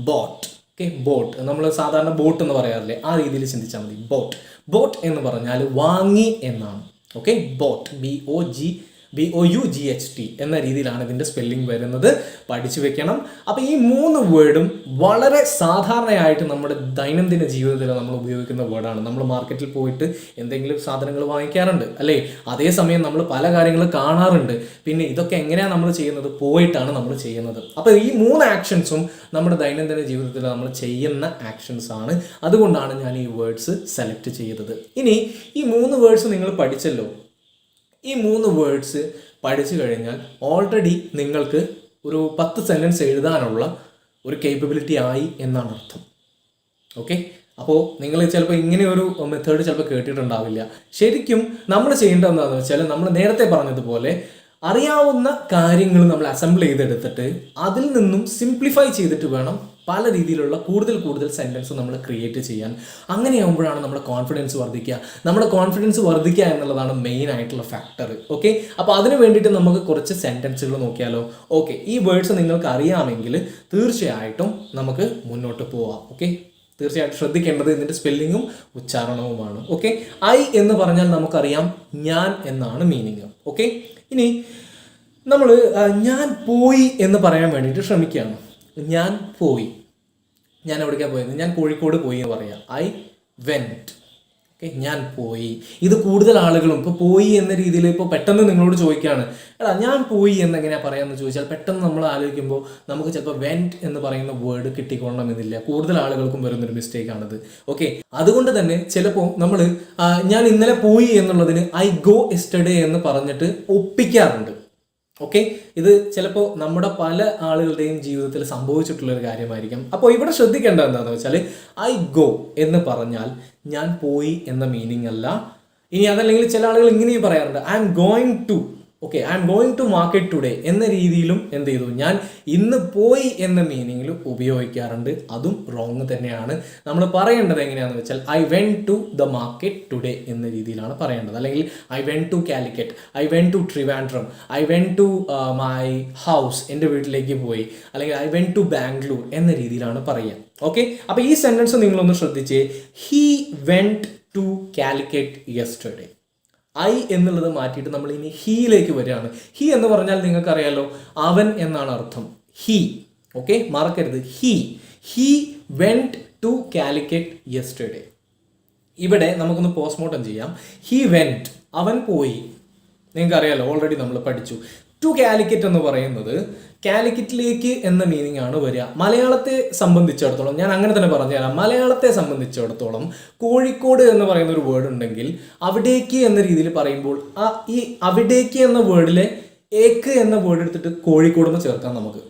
ബോട്ട്. ഓക്കെ, ബോട്ട് നമ്മൾ സാധാരണ ബോട്ട് എന്ന് പറയാറില്ലേ, ആ രീതിയിൽ ചിന്തിച്ചാൽ മതി. ബോട്ട് എന്ന് പറഞ്ഞാൽ വാങ്ങി എന്നാണ്. ഓക്കെ, ബോട്ട്, BOG, BOUGHT എന്ന രീതിയിലാണ് ഇതിൻ്റെ സ്പെല്ലിംഗ് വരുന്നത്. പഠിച്ചു വെക്കണം. അപ്പോൾ ഈ 3 വേർഡും വളരെ സാധാരണയായിട്ട് നമ്മുടെ ദൈനംദിന ജീവിതത്തിൽ നമ്മൾ ഉപയോഗിക്കുന്ന വേർഡാണ്. നമ്മൾ മാർക്കറ്റിൽ പോയിട്ട് എന്തെങ്കിലും സാധനങ്ങൾ വാങ്ങിക്കാറുണ്ട് അല്ലേ? അതേസമയം നമ്മൾ പല കാര്യങ്ങളും കാണാറുണ്ട്. പിന്നെ ഇതൊക്കെ എങ്ങനെയാണ് നമ്മൾ ചെയ്യുന്നത്? പോയിട്ടാണ് നമ്മൾ ചെയ്യുന്നത്. അപ്പോൾ ഈ 3 ആക്ഷൻസും നമ്മുടെ ദൈനംദിന ജീവിതത്തിൽ നമ്മൾ ചെയ്യുന്ന ആക്ഷൻസ് ആണ്. അതുകൊണ്ടാണ് ഞാൻ ഈ വേർഡ്സ് സെലക്ട് ചെയ്തത്. ഇനി ഈ 3 വേർഡ്സ് നിങ്ങൾ പഠിച്ചല്ലോ. ഈ 3 വേർഡ്സ് പഠിച്ചു കഴിഞ്ഞാൽ ഓൾറെഡി നിങ്ങൾക്ക് ഒരു 10 സെൻറ്റൻസ് എഴുതാനുള്ള ഒരു കേപ്പബിലിറ്റി ആയി എന്നാണ് അർത്ഥം. ഓക്കെ, അപ്പോൾ നിങ്ങൾ ചിലപ്പോൾ ഇങ്ങനെ ഒരു മെത്തേഡ് ചിലപ്പോൾ കേട്ടിട്ടുണ്ടാവില്ല. ശരിക്കും നമ്മൾ ചെയ്യേണ്ടത് എന്താണെന്ന് വെച്ചാൽ നമ്മൾ നേരത്തെ പറഞ്ഞതുപോലെ അറിയാവുന്ന കാര്യങ്ങൾ നമ്മൾ അസംബിൾ ചെയ്തെടുത്തിട്ട് അതിൽ നിന്നും സിംപ്ലിഫൈ ചെയ്തിട്ട് വേണം പല രീതിയിലുള്ള കൂടുതൽ സെൻറ്റൻസ് നമ്മൾ ക്രിയേറ്റ് ചെയ്യാൻ. അങ്ങനെയാകുമ്പോഴാണ് നമ്മുടെ കോൺഫിഡൻസ് വർദ്ധിക്കുക. നമ്മുടെ കോൺഫിഡൻസ് വർദ്ധിക്കുക എന്നുള്ളതാണ് മെയിൻ ആയിട്ടുള്ള ഫാക്ടർ. ഓക്കെ, അപ്പോൾ അതിന് വേണ്ടിയിട്ട് നമുക്ക് കുറച്ച് സെൻറ്റൻസുകൾ നോക്കിയാലോ? ഓക്കെ, ഈ വേർഡ്സ് നിങ്ങൾക്ക് അറിയാമെങ്കിൽ തീർച്ചയായിട്ടും നമുക്ക് മുന്നോട്ട് പോവാം. ഓക്കെ, തീർച്ചയായിട്ടും ശ്രദ്ധിക്കേണ്ടത് ഇതിൻ്റെ സ്പെല്ലിങ്ങും ഉച്ചാരണവുമാണ്. ഓക്കെ, ഐ എന്ന് പറഞ്ഞാൽ നമുക്കറിയാം ഞാൻ എന്നാണ് മീനിങ്. ഓക്കെ, ഇനി നമ്മൾ ഞാൻ പോയി എന്ന് പറയാൻ വേണ്ടിയിട്ട് ശ്രമിക്കുകയാണ്. ഞാൻ പോയി, ഞാൻ എവിടേക്കാണ് പോയത്? ഞാൻ കോഴിക്കോട് പോയി എന്ന് പറയാം. I went. ഓക്കെ, ഞാൻ പോയി. ഇത് കൂടുതൽ ആളുകളും ഇപ്പോൾ പോയി എന്ന രീതിയിൽ ഇപ്പോൾ പെട്ടെന്ന് നിങ്ങളോട് ചോദിക്കുകയാണ്, എടാ ഞാൻ പോയി എന്നെങ്ങനെയാണ് പറയാമെന്ന് ചോദിച്ചാൽ പെട്ടെന്ന് നമ്മൾ ആലോചിക്കുമ്പോൾ നമുക്ക് ചിലപ്പോൾ വെൻറ്റ് എന്ന് പറയുന്ന വേർഡ് കിട്ടിക്കൊള്ളണമെന്നില്ല. കൂടുതൽ ആളുകൾക്കും വരുന്നൊരു മിസ്റ്റേക്കാണിത്. ഓക്കെ, അതുകൊണ്ട് തന്നെ ചിലപ്പോൾ നമ്മൾ ഞാൻ ഇന്നലെ പോയി എന്നുള്ളതിന് ഐ ഗോ യെസ്റ്റർഡേ എന്ന് പറഞ്ഞിട്ട് ഒപ്പിക്കാറുണ്ട്. ഓക്കെ, ഇത് ചിലപ്പോൾ നമ്മുടെ പല ആളുകളുടെയും ജീവിതത്തിൽ സംഭവിച്ചിട്ടുള്ളൊരു കാര്യമായിരിക്കും. അപ്പോൾ ഇവിടെ ശ്രദ്ധിക്കേണ്ടത് എന്താണെന്ന് വെച്ചാൽ ഐ ഗോ എന്ന് പറഞ്ഞാൽ ഞാൻ പോയി എന്ന മീനിങ് അല്ല. ഇനി അതല്ലെങ്കിൽ ചില ആളുകൾ ഇങ്ങനെയും പറയാറുണ്ട്, I am going to. Okay, I am going to market today എന്ന രീതിയിലും എന്ത് ചെയ്തു, ഞാൻ ഇന്ന് പോയി എന്ന മീനിങ്ങിലും ഉപയോഗിക്കാറുണ്ട്. അതും റോങ് തന്നെയാണ്. നമ്മൾ പറയേണ്ടത് എങ്ങനെയാണെന്ന് വെച്ചാൽ I went to the market today എന്ന രീതിയിലാണ് പറയേണ്ടത്. അല്ലെങ്കിൽ I went to Calicut, I went to Trivandrum, I went to my house, എൻ്റെ വീട്ടിലേക്ക് പോയി, അല്ലെങ്കിൽ ഐ വെൻറ്റ് ടു ബാംഗ്ലൂർ എന്ന രീതിയിലാണ് പറയുക. ഓക്കെ, അപ്പോൾ ഈ സെൻറ്റൻസ് നിങ്ങളൊന്ന് ശ്രദ്ധിച്ചേ. He went to Calicut yesterday. I എന്നുള്ളത് മാറ്റിയിട്ട് നമ്മൾ ഇനി ഹീയിലേക്ക് വരികയാണ്. ഹീ എന്ന് പറഞ്ഞാൽ നിങ്ങൾക്കറിയാലോ അവൻ എന്നാണ് അർത്ഥം. ഹീ. ഓക്കെ, മറക്കരുത്. He went to Calicut yesterday. ഇവിടെ നമുക്കൊന്ന് പോസ്റ്റ്മോർട്ടം ചെയ്യാം. ഹീ വെൻറ്റ്, അവൻ പോയി. നിങ്ങൾക്കറിയാലോ, ഓൾറെഡി നമ്മൾ പഠിച്ചു. ടു കാലിക്കറ്റ് എന്ന് പറയുന്നത് കാലിക്കറ്റിലേക്ക് എന്ന മീനിങ് ആണ് വരിക. മലയാളത്തെ സംബന്ധിച്ചിടത്തോളം ഞാൻ അങ്ങനെ തന്നെ പറഞ്ഞുതരാം. മലയാളത്തെ സംബന്ധിച്ചിടത്തോളം കോഴിക്കോട് എന്ന് പറയുന്ന ഒരു വേർഡ് ഉണ്ടെങ്കിൽ അവിടേക്ക് എന്ന രീതിയിൽ പറയുമ്പോൾ ഈ അവിടേക്ക് എന്ന വേർഡിലെ ഏക്ക് എന്ന വേർഡ് എടുത്തിട്ട് കോഴിക്കോട് എന്ന് ചേർക്കാം നമുക്ക്.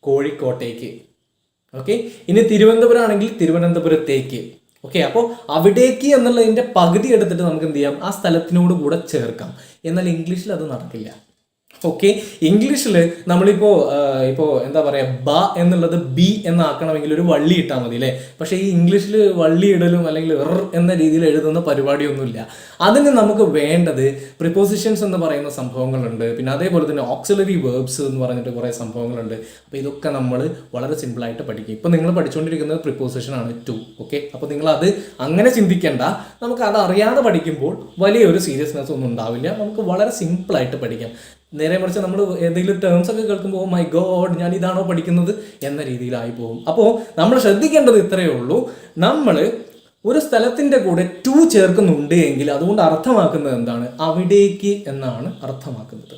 കോഴിക്കോട്ടേക്ക്. ഓക്കെ, ഇനി തിരുവനന്തപുരം ആണെങ്കിൽ തിരുവനന്തപുരത്തേക്ക്. ഓക്കെ, അപ്പോൾ അവിടേക്ക് എന്നുള്ളതിൻ്റെ പകുതി എടുത്തിട്ട് നമുക്ക് എന്ത് ചെയ്യാം, ആ സ്ഥലത്തിനോട് കൂടെ ചേർക്കാം. എന്നാൽ ഇംഗ്ലീഷിൽ അത് നടക്കില്ല. ഓക്കെ, ഇംഗ്ലീഷിൽ നമ്മളിപ്പോൾ എന്താ പറയുക, ബ എന്നുള്ളത് ബി എന്നാക്കണമെങ്കിൽ ഒരു വള്ളി ഇട്ടാൽ മതി അല്ലേ? പക്ഷേ ഈ ഇംഗ്ലീഷിൽ വള്ളി ഇടലും അല്ലെങ്കിൽ എന്ന രീതിയിൽ എഴുതുന്ന പരിപാടിയൊന്നുമില്ല. അതിന് നമുക്ക് വേണ്ടത് പ്രിപ്പോസിഷൻസ് എന്ന് പറയുന്ന സംഭവങ്ങളുണ്ട്. പിന്നെ അതേപോലെ തന്നെ ഓക്സിലറി വേർബ്സ് എന്ന് പറഞ്ഞിട്ട് കുറേ സംഭവങ്ങളുണ്ട്. അപ്പോൾ ഇതൊക്കെ നമ്മൾ വളരെ സിമ്പിളായിട്ട് പഠിക്കും. ഇപ്പോൾ നിങ്ങൾ പഠിച്ചുകൊണ്ടിരിക്കുന്നത് പ്രിപ്പോസിഷനാണ് ടു. ഓക്കെ, അപ്പോൾ നിങ്ങളത് അങ്ങനെ ചിന്തിക്കേണ്ട. നമുക്ക് അത് അറിയാതെ പഠിക്കുമ്പോൾ വലിയൊരു സീരിയസ്നെസ് ഒന്നും ഉണ്ടാവില്ല. നമുക്ക് വളരെ സിമ്പിളായിട്ട് പഠിക്കാം. നേരെ മറിച്ച് നമ്മൾ എന്തെങ്കിലും ടേംസ് ഒക്കെ കേൾക്കുമ്പോൾ മൈ ഗോഡ് ഞാൻ ഇതാണോ പഠിക്കുന്നത് എന്ന രീതിയിലായി പോകും. അപ്പോൾ നമ്മൾ ശ്രദ്ധിക്കേണ്ടത് ഇത്രയേ ഉള്ളൂ. നമ്മൾ ഒരു സ്ഥലത്തിൻ്റെ കൂടെ ടു ചേർക്കുന്നുണ്ട് എങ്കിൽ അതുകൊണ്ട് അർത്ഥമാക്കുന്നത് എന്താണ്? അവിടേക്ക് എന്നാണ് അർത്ഥമാക്കുന്നത്.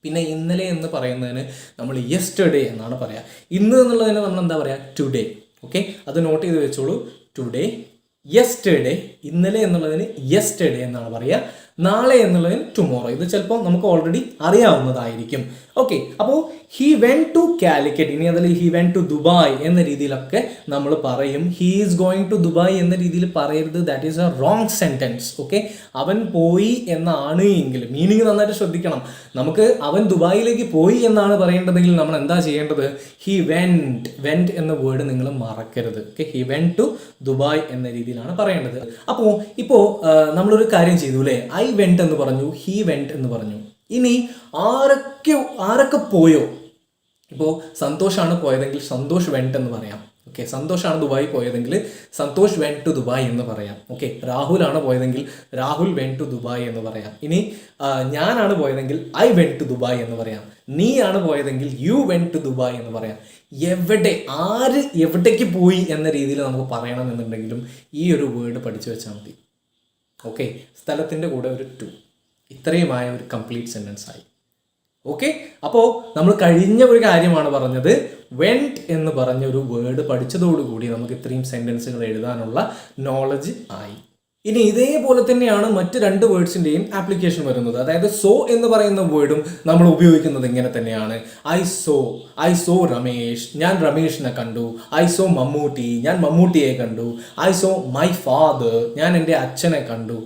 പിന്നെ ഇന്നലെ എന്ന് പറയുന്നതിന് നമ്മൾ യെസ്റ്റർഡേ എന്നാണ് പറയുക. ഇന്ന് എന്നുള്ളതിന് നമ്മൾ എന്താ പറയുക? ടുഡേ. ഓക്കെ, അത് നോട്ട് ചെയ്ത് വെച്ചോളൂ. Today, yesterday. ഇന്നലെ എന്നുള്ളതിന് യെസ്റ്റർഡേ എന്നാണ് പറയുക. നാളെ എന്നുള്ളതിന് ടുമോറോ. ഇത് ചിലപ്പോൾ നമുക്ക് ഓൾറെഡി അറിയാവുന്നതായിരിക്കും. ഓക്കെ, അപ്പോൾ ഹി വെൻറ്റ് ടു കാലിക്കറ്റ്. ഇനി അതിൽ ഹി വെൻറ്റ് ടു ദുബായ് എന്ന രീതിയിലൊക്കെ നമ്മൾ പറയും. He is going to Dubai എന്ന രീതിയിൽ പറയരുത്. That is a wrong sentence. Okay, അവൻ പോയി എന്നാണ് എങ്കിൽ മീനിങ് നന്നായിട്ട് ശ്രദ്ധിക്കണം. നമുക്ക് അവൻ ദുബായിലേക്ക് പോയി എന്നാണ് പറയേണ്ടതെങ്കിൽ നമ്മൾ എന്താ ചെയ്യേണ്ടത്? ഹി വെൻറ്റ് എന്ന വേർഡ് നിങ്ങൾ മറക്കരുത്. Okay, he went to Dubai എന്ന രീതിയിലാണ് പറയേണ്ടത്. അപ്പോൾ ഇപ്പോൾ നമ്മളൊരു കാര്യം ചെയ്തു അല്ലേ? ഐ വെൻറ്റ് എന്ന് പറഞ്ഞു, ഹി വെൻറ്റ് എന്ന് പറഞ്ഞു. ഇനി ആരൊക്കെ പോയോ? ഇപ്പോൾ സന്തോഷാണ് പോയതെങ്കിൽ സന്തോഷ് വെൻറ്റ് എന്ന് പറയാം. ഓക്കെ, സന്തോഷാണ് ദുബായി പോയതെങ്കിൽ സന്തോഷ് വെന്റ് ടു ദുബായ് എന്ന് പറയാം. ഓക്കെ, രാഹുലാണ് പോയതെങ്കിൽ രാഹുൽ വെന്റ് ടു ദുബായ് എന്ന് പറയാം. ഇനി ഞാനാണ് പോയതെങ്കിൽ ഐ വെന്റ് ടു ദുബായ് എന്ന് പറയാം. നീയാണ് പോയതെങ്കിൽ യു വെന്റ് ടു ദുബായ് എന്ന് പറയാം. എവിടെ ആര് എവിടേക്ക് പോയി എന്ന രീതിയിൽ നമുക്ക് പറയണം എന്നുണ്ടെങ്കിലും ഈ ഒരു വേർഡ് പഠിച്ചു വെച്ചാൽ മതി. ഓക്കെ, സ്ഥലത്തിൻ്റെ കൂടെ ഒരു ടു, ഇത്രയുമായ ഒരു കംപ്ലീറ്റ് സെൻറ്റൻസ് ആയി. ഓക്കെ, അപ്പോൾ നമ്മൾ കഴിഞ്ഞ ഒരു കാര്യമാണ് പറഞ്ഞത്. വെന്റ് എന്ന് പറഞ്ഞ ഒരു വേർഡ് പഠിച്ചതോടുകൂടി നമുക്ക് ഇത്രയും സെൻറ്റൻസുകൾ എഴുതാനുള്ള നോളജ് ആയി. ഇനി ഇതേപോലെ തന്നെയാണ് മറ്റ് രണ്ട് വേർഡ്സിൻ്റെയും ആപ്ലിക്കേഷൻ വരുന്നത്. അതായത് സോ എന്ന് പറയുന്ന വേർഡും നമ്മൾ ഉപയോഗിക്കുന്നത് ഇങ്ങനെ തന്നെയാണ്. ഐ സോ രമേഷ്, ഞാൻ രമേഷിനെ കണ്ടു. ഐ സോ മമ്മൂട്ടി, ഞാൻ മമ്മൂട്ടിയെ കണ്ടു. ഐ സോ മൈ ഫാദർ, ഞാൻ എൻ്റെ അച്ഛനെ കണ്ടു.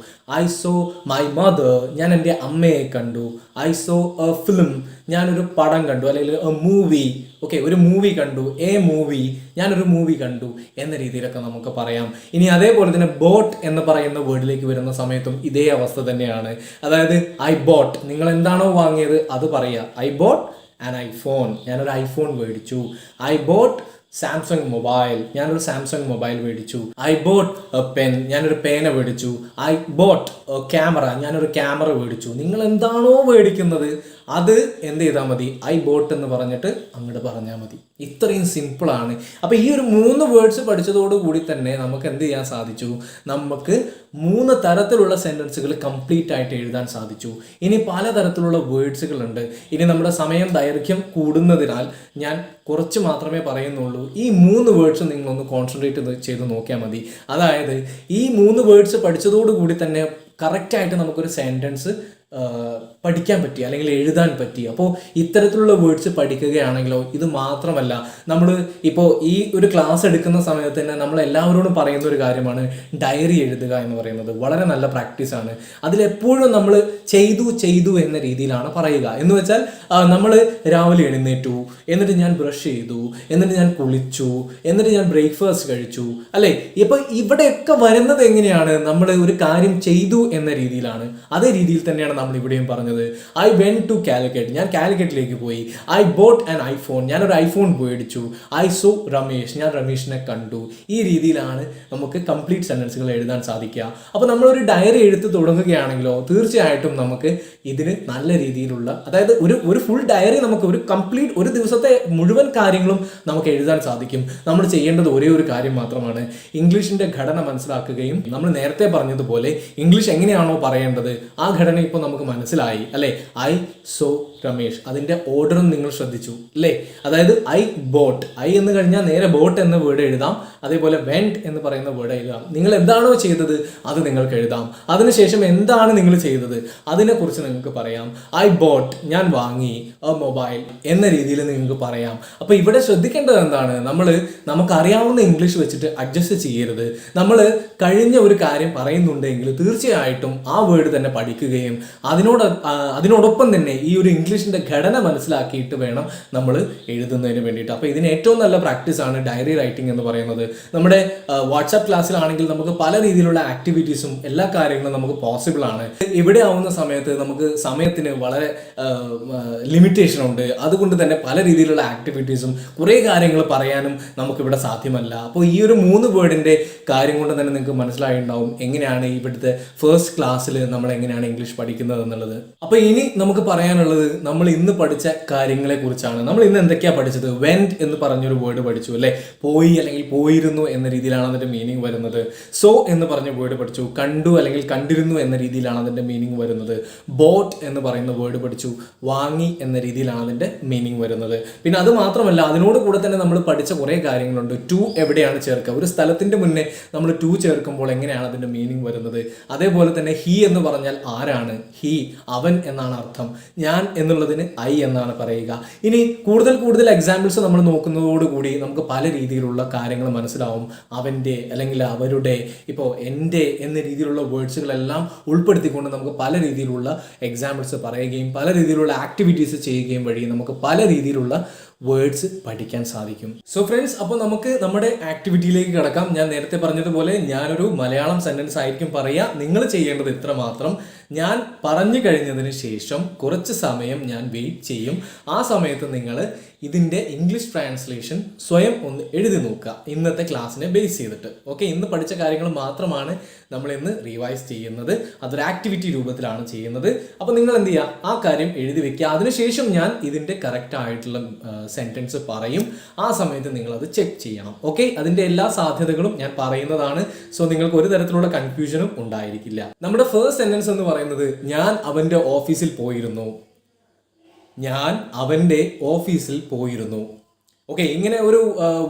ഐ സോ മൈ മദർ, ഞാൻ എൻ്റെ അമ്മയെ കണ്ടു. ഐ സോ എ ഫിലിം, ഞാനൊരു പടം കണ്ടു, അല്ലെങ്കിൽ എ മൂവി. ഓക്കെ, ഒരു മൂവി കണ്ടു, എ മൂവി, ഞാനൊരു മൂവി കണ്ടു എന്ന രീതിയിലൊക്കെ നമുക്ക് പറയാം. ഇനി അതേപോലെ തന്നെ ബോട്ട് എന്ന് പറയുന്ന വേർഡിലേക്ക് വരുന്ന സമയത്തും ഇതേ അവസ്ഥ തന്നെയാണ്. അതായത് ഐ ബോട്ട്, നിങ്ങൾ എന്താണോ വാങ്ങിയത് അത് പറയുക. ഐ ബോട്ട് ആൻ ഐഫോൺ, ഞാനൊരു ഐഫോൺ മേടിച്ചു. ഐ ബോട്ട് സാംസങ് മൊബൈൽ, ഞാനൊരു സാംസങ് മൊബൈൽ മേടിച്ചു. ഐ ബോട്ട് എ പെൻ, ഞാനൊരു പേന മേടിച്ചു. ഐ ബോട്ട് എ ക്യാമറ, ഞാനൊരു ക്യാമറ മേടിച്ചു. നിങ്ങൾ എന്താണോ മേടിക്കുന്നത് അത് എന്ത് ചെയ്താൽ മതി, ഐ ബോട്ട് എന്ന് പറഞ്ഞിട്ട് അങ്ങോട്ട് പറഞ്ഞാൽ മതി. ഇത്രയും സിമ്പിളാണ്. അപ്പോൾ ഈ ഒരു 3 വേർഡ്സ് പഠിച്ചതോടുകൂടി തന്നെ നമുക്ക് എന്ത് ചെയ്യാൻ സാധിച്ചു, നമുക്ക് 3 തരത്തിലുള്ള സെൻറ്റൻസുകൾ കംപ്ലീറ്റ് ആയിട്ട് എഴുതാൻ സാധിച്ചു. ഇനി പലതരത്തിലുള്ള വേർഡ്സുകളുണ്ട്. ഇനി നമ്മുടെ സമയം ദൈർഘ്യം കൂടുന്നതിനാൽ ഞാൻ കുറച്ച് മാത്രമേ പറയുന്നുള്ളൂ. ഈ 3 വേർഡ്സ് നിങ്ങളൊന്ന് കോൺസെൻട്രേറ്റ് ചെയ്ത് നോക്കിയാൽ മതി. അതായത് ഈ 3 വേർഡ്സ് പഠിച്ചതോടുകൂടി തന്നെ കറക്റ്റായിട്ട് നമുക്കൊരു സെൻറ്റൻസ് പഠിക്കാൻ പറ്റി, അല്ലെങ്കിൽ എഴുതാൻ പറ്റി. അപ്പോൾ ഇത്തരത്തിലുള്ള വേർഡ്സ് പഠിക്കുകയാണെങ്കിലോ, ഇത് മാത്രമല്ല, നമ്മൾ ഇപ്പോൾ ഈ ഒരു ക്ലാസ് എടുക്കുന്ന സമയത്ത് തന്നെ നമ്മൾ എല്ലാവരോടും പറയുന്ന ഒരു കാര്യമാണ് ഡയറി എഴുതുക എന്ന് പറയുന്നത്. വളരെ നല്ല പ്രാക്ടീസാണ്. അതിലെപ്പോഴും നമ്മൾ ചെയ്തു എന്ന രീതിയിലാണ് പറയുക. എന്ന് വെച്ചാൽ നമ്മൾ രാവിലെ എഴുന്നേറ്റു, എന്നിട്ട് ഞാൻ ബ്രഷ് ചെയ്തു, എന്നിട്ട് ഞാൻ കുളിച്ചു, എന്നിട്ട് ഞാൻ ബ്രേക്ക്ഫാസ്റ്റ് കഴിച്ചു, അല്ലേ? ഇപ്പോൾ ഇവിടെയൊക്കെ വരുന്നത് എങ്ങനെയാണ്, നമ്മൾ ഒരു കാര്യം ചെയ്തു എന്ന രീതിയിലാണ്. അതേ രീതിയിൽ തന്നെയാണ് നമ്മൾ ഇവിടെയും പറഞ്ഞത്. ഐ വെന്റ് ടു കാലിക്കറ്റ്, ഞാൻ കാലിക്കറ്റിലേക്ക് പോയി. ഐ ബോട്ട് ആൻ ഐഫോൺ, ഞാനൊരു ഐഫോൺ മേടിച്ചു. ഐ സോ രമേഷ്, ഞാൻ രമേഷിനെ കണ്ടു. ഈ രീതിയിലാണ് നമുക്ക് കംപ്ലീറ്റ് സെൻറ്റൻസുകൾ എഴുതാൻ സാധിക്കുക. അപ്പോൾ നമ്മളൊരു ഡയറി എഴുത്ത് തുടങ്ങുകയാണെങ്കിലോ തീർച്ചയായിട്ടും നമുക്ക് ഇതിന് നല്ല രീതിയിലുള്ള, അതായത് ഒരു ഫുൾ ഡയറി, നമുക്ക് ഒരു കംപ്ലീറ്റ് ഒരു ദിവസത്തെ മുഴുവൻ കാര്യങ്ങളും നമുക്ക് എഴുതാൻ സാധിക്കും. നമ്മൾ ചെയ്യേണ്ടത് ഒരേ ഒരു കാര്യം മാത്രമാണ്, ഇംഗ്ലീഷിൻ്റെ ഘടന മനസ്സിലാക്കുകയും നമ്മൾ നേരത്തെ പറഞ്ഞതുപോലെ ഇംഗ്ലീഷ് എങ്ങനെയാണോ പറയേണ്ടത് ആ ഘടന ഇപ്പോൾ നമുക്ക് മനസ്സിലായി, അല്ലേ? ഐ സോ രമേഷ്, അതിൻ്റെ ഓർഡറും നിങ്ങൾ ശ്രദ്ധിച്ചു, അല്ലേ? അതായത് ഐ ബോട്ട്, ഐ എന്ന് കഴിഞ്ഞാൽ നേരെ ബോട്ട് എന്ന വേർഡ് എഴുതാം. അതേപോലെ വെന്റ് എന്ന് പറയുന്ന വേർഡ് എഴുതാം. നിങ്ങൾ എന്താണോ ചെയ്തത് അത് നിങ്ങൾക്ക് എഴുതാം. അതിനുശേഷം എന്താണ് നിങ്ങൾ ചെയ്തത് അതിനെക്കുറിച്ച് നിങ്ങൾക്ക് പറയാം. ഐ ബോട്ട്, ഞാൻ വാങ്ങി. എ മൊബൈൽ എന്ന രീതിയിൽ നിങ്ങൾക്ക് പറയാം. അപ്പോൾ ഇവിടെ ശ്രദ്ധിക്കേണ്ടത് എന്താണ്, നമുക്കറിയാവുന്ന ഇംഗ്ലീഷ് വെച്ചിട്ട് അഡ്ജസ്റ്റ് ചെയ്യരുത്. നമ്മൾ കഴിഞ്ഞ ഒരു കാര്യം പറയുന്നുണ്ടെങ്കിൽ തീർച്ചയായിട്ടും ആ വേർഡ് തന്നെ പഠിക്കുകയും അതിനോടൊപ്പം തന്നെ ഈ ഒരു ഇംഗ്ലീഷിൻ്റെ ഘടന മനസ്സിലാക്കിയിട്ട് വേണം നമ്മൾ എഴുതുന്നതിന് വേണ്ടിയിട്ട്. അപ്പോൾ ഇതിന് ഏറ്റവും നല്ല പ്രാക്ടീസാണ് ഡയറി റൈറ്റിംഗ് എന്ന് പറയുന്നത്. നമ്മുടെ വാട്സാപ്പ് ക്ലാസ്സിലാണെങ്കിൽ നമുക്ക് പല രീതിയിലുള്ള ആക്ടിവിറ്റീസും എല്ലാ കാര്യങ്ങളും നമുക്ക് പോസിബിൾ ആണ്. ഇവിടെ ആവുന്ന സമയത്ത് നമുക്ക് സമയത്തിന് വളരെ ലിമിറ്റേഷൻ ഉണ്ട്. അതുകൊണ്ട് തന്നെ പല രീതിയിലുള്ള ആക്ടിവിറ്റീസും കുറേ കാര്യങ്ങൾ പറയാനും നമുക്കിവിടെ സാധ്യമല്ല. അപ്പോൾ ഈ ഒരു 3 വേർഡിൻ്റെ കാര്യം കൊണ്ട് തന്നെ നിങ്ങൾക്ക് മനസ്സിലായിട്ടുണ്ടാവും എങ്ങനെയാണ് ഇവിടുത്തെ ഫസ്റ്റ് ക്ലാസ്സിൽ നമ്മൾ എങ്ങനെയാണ് ഇംഗ്ലീഷ് പഠിക്കുന്നത് എന്നുള്ളത്. അപ്പോൾ ഇനി നമുക്ക് പറയാനുള്ളത് നമ്മൾ ഇന്ന് പഠിച്ച കാര്യങ്ങളെ കുറിച്ചാണ്. നമ്മൾ ഇന്ന് എന്തൊക്കെയാണ് പഠിച്ചത്? വെന്റ് എന്ന് പറഞ്ഞൊരു വേർഡ് പഠിച്ചു, അല്ലേ? പോയി അല്ലെങ്കിൽ പോയിരുന്നു എന്ന രീതിയിലാണ് അതിൻ്റെ മീനിങ് വരുന്നത്. സോ എന്ന് പറഞ്ഞ വേർഡ് പഠിച്ചു. കണ്ടു അല്ലെങ്കിൽ കണ്ടിരുന്നു എന്ന രീതിയിലാണ് അതിൻ്റെ മീനിങ് വരുന്നത്. ബോട്ട് എന്ന് പറയുന്ന വേർഡ് പഠിച്ചു. വാങ്ങി എന്ന രീതിയിലാണ് അതിൻ്റെ മീനിങ് വരുന്നത്. പിന്നെ അത് മാത്രമല്ല, അതിനോട് കൂടെ തന്നെ നമ്മൾ പഠിച്ച കുറേ കാര്യങ്ങളുണ്ട്. ടു എവിടെയാണ് ചേർക്കുക, ഒരു സ്ഥലത്തിൻ്റെ മുന്നേ നമ്മൾ ടു ചേർക്കുമ്പോൾ എങ്ങനെയാണ് അതിൻ്റെ മീനിങ് വരുന്നത്. അതേപോലെ തന്നെ ഹി എന്ന് പറഞ്ഞാൽ ആരാണ്, ഹി അവൻ എന്നാണ് അർത്ഥം. ഞാൻ എന്നുള്ളതിന് ഐ എന്നാണ് പറയുക. ഇനി കൂടുതൽ എക്സാമ്പിൾസ് നമ്മൾ നോക്കുന്നതോടുകൂടി നമുക്ക് പല രീതിയിലുള്ള കാര്യങ്ങൾ മനസ്സിലാവും. അവൻ്റെ അല്ലെങ്കിൽ അവരുടെ, ഇപ്പോൾ എൻ്റെ എന്ന രീതിയിലുള്ള വേർഡ്സുകളെല്ലാം ഉൾപ്പെടുത്തിക്കൊണ്ട് നമുക്ക് പല രീതിയിലുള്ള എക്സാമ്പിൾസ് പറയുകയും പല രീതിയിലുള്ള ആക്ടിവിറ്റീസ് ചെയ്യുകയും വഴി നമുക്ക് പല രീതിയിലുള്ള വേർഡ്സ് പഠിക്കാൻ സാധിക്കും. സോ ഫ്രണ്ട്സ്, അപ്പോൾ നമുക്ക് നമ്മുടെ ആക്ടിവിറ്റിയിലേക്ക് കിടക്കാം. ഞാൻ നേരത്തെ പറഞ്ഞതുപോലെ ഞാനൊരു മലയാളം സെൻറ്റൻസ് ആയിരിക്കും പറയുക. നിങ്ങൾ ചെയ്യേണ്ടത് ഇത്ര മാത്രം, ഞാൻ പറഞ്ഞു കഴിഞ്ഞതിന് ശേഷം കുറച്ച് സമയം ഞാൻ വെയിറ്റ് ചെയ്യും. ആ സമയത്ത് നിങ്ങൾ ഇതിൻ്റെ ഇംഗ്ലീഷ് ട്രാൻസ്ലേഷൻ സ്വയം ഒന്ന് എഴുതി നോക്കുക ഇന്നത്തെ ക്ലാസ്സിനെ ബേസ് ചെയ്തിട്ട്. ഓക്കെ, ഇന്ന് പഠിച്ച കാര്യങ്ങൾ മാത്രമാണ് നമ്മൾ ഇന്ന് റിവൈസ് ചെയ്യുന്നത്. അതൊരു ആക്ടിവിറ്റി രൂപത്തിലാണ് ചെയ്യുന്നത്. അപ്പോൾ നിങ്ങൾ എന്ത് ചെയ്യുക, ആ കാര്യം എഴുതി വെക്കുക. അതിനുശേഷം ഞാൻ ഇതിൻ്റെ കറക്റ്റ് ആയിട്ടുള്ള സെൻറ്റൻസ് പറയും. ആ സമയത്ത് നിങ്ങളത് ചെക്ക് ചെയ്യണം. ഓക്കെ, അതിൻ്റെ എല്ലാ സാധ്യതകളും ഞാൻ പറയുന്നതാണ്. സോ നിങ്ങൾക്ക് ഒരു തരത്തിലുള്ള കൺഫ്യൂഷനും ഉണ്ടായിരിക്കില്ല. നമ്മുടെ ഫസ്റ്റ് സെൻറ്റൻസ് എന്ന് പറയുന്നത് ഞാൻ അവൻ്റെ ഓഫീസിൽ പോയിരുന്നു. ഞാൻ അവൻ്റെ ഓഫീസിൽ പോയിരുന്നു. ഓക്കെ, ഇങ്ങനെ ഒരു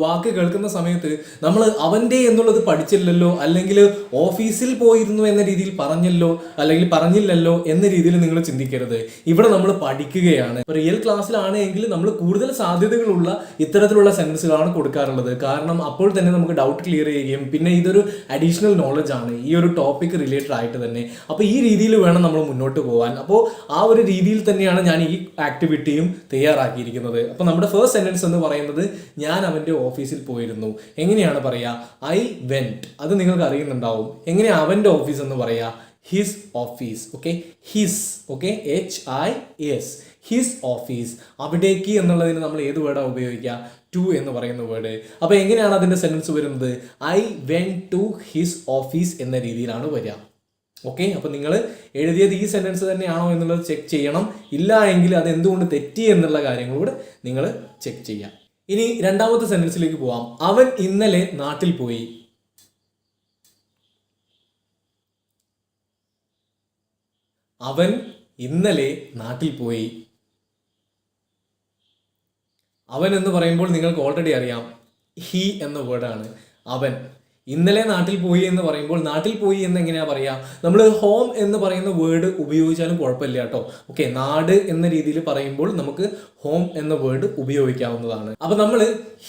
വാക്ക് കേൾക്കുന്ന സമയത്ത് നമ്മൾ അവൻ്റെ എന്നുള്ളത് പഠിച്ചില്ലല്ലോ, അല്ലെങ്കിൽ ഓഫീസിൽ പോയിരുന്നു എന്ന രീതിയിൽ പറഞ്ഞല്ലോ, അല്ലെങ്കിൽ പറഞ്ഞില്ലല്ലോ എന്ന രീതിയിൽ നിങ്ങൾ ചിന്തിക്കരുത്. ഇവിടെ നമ്മൾ പഠിക്കുകയാണ്. റിയൽ ക്ലാസ്സിലാണെങ്കിൽ നമ്മൾ കൂടുതൽ സാധ്യതകളുള്ള ഇത്തരത്തിലുള്ള സെൻറ്റൻസുകളാണ് കൊടുക്കാറുള്ളത്. കാരണം അപ്പോൾ തന്നെ നമുക്ക് ഡൗട്ട് ക്ലിയർ ചെയ്യുകയും പിന്നെ ഇതൊരു അഡീഷണൽ നോളജ് ആണ് ഈ ഒരു ടോപ്പിക് റിലേറ്റഡ് ആയിട്ട് തന്നെ. അപ്പോൾ ഈ രീതിയിൽ വേണം നമ്മൾ മുന്നോട്ട് പോകാൻ. അപ്പോൾ ആ ഒരു രീതിയിൽ തന്നെയാണ് ഞാൻ ഈ ആക്ടിവിറ്റിയും തയ്യാറാക്കിയിരിക്കുന്നത്. അപ്പോൾ നമ്മുടെ ഫസ്റ്റ് സെൻറ്റൻസ് എന്ന് പറയുന്നത് ഞാൻ അവൻ്റെ ഓഫീസിൽ പോയിരുന്നു. എങ്ങനെയാണ് പറയുക? I went. അത് നിങ്ങൾക്ക് അറിയുന്നുണ്ടാവും. എങ്ങനെയാ അവൻ്റെ ഓഫീസ് എന്ന് പറയുക? His office. Okay, his. Okay, HIS, his office. അവിടേക്ക് എന്നുള്ളതിന് നമ്മൾ ഏത് വേർഡാണ് ഉപയോഗിക്കുക? ടു എന്ന് പറയുന്ന വേർഡ്. അപ്പോൾ എങ്ങനെയാണ് അതിൻ്റെ സെൻറ്റൻസ് വരുന്നത്? I went to his office എന്ന രീതിയിലാണ് വരിക. ഓക്കെ, അപ്പോൾ നിങ്ങൾ എഴുതിയത് ഈ സെൻറ്റൻസ് തന്നെയാണോ എന്നുള്ളത് ചെക്ക് ചെയ്യണം. ഇല്ല എങ്കിൽ അത് എന്തുകൊണ്ട് തെറ്റി എന്നുള്ള കാര്യങ്ങളൂടെ നിങ്ങൾ ചെക്ക് ചെയ്യാം. ഇനി രണ്ടാമത്തെ സെൻറ്റൻസിലേക്ക് പോവാം. അവൻ ഇന്നലെ നാട്ടിൽ പോയി. അവൻ ഇന്നലെ നാട്ടിൽ പോയി. അവൻ എന്ന് പറയുമ്പോൾ നിങ്ങൾക്ക് ഓൾറെഡി അറിയാം, ഹി എന്ന വേർഡാണ്. അവൻ ഇന്നലെ നാട്ടിൽ പോയി എന്ന് പറയുമ്പോൾ നാട്ടിൽ പോയി എന്ന് എങ്ങനെയാ പറയാ? നമ്മൾ ഹോം എന്ന് പറയുന്ന വേർഡ് ഉപയോഗിച്ചാലും കുഴപ്പമില്ല കേട്ടോ. ഓക്കെ, നാട് എന്ന രീതിയിൽ പറയുമ്പോൾ നമുക്ക് ഹോം എന്ന വേർഡ് ഉപയോഗിക്കാവുന്നതാണ്. അപ്പൊ നമ്മൾ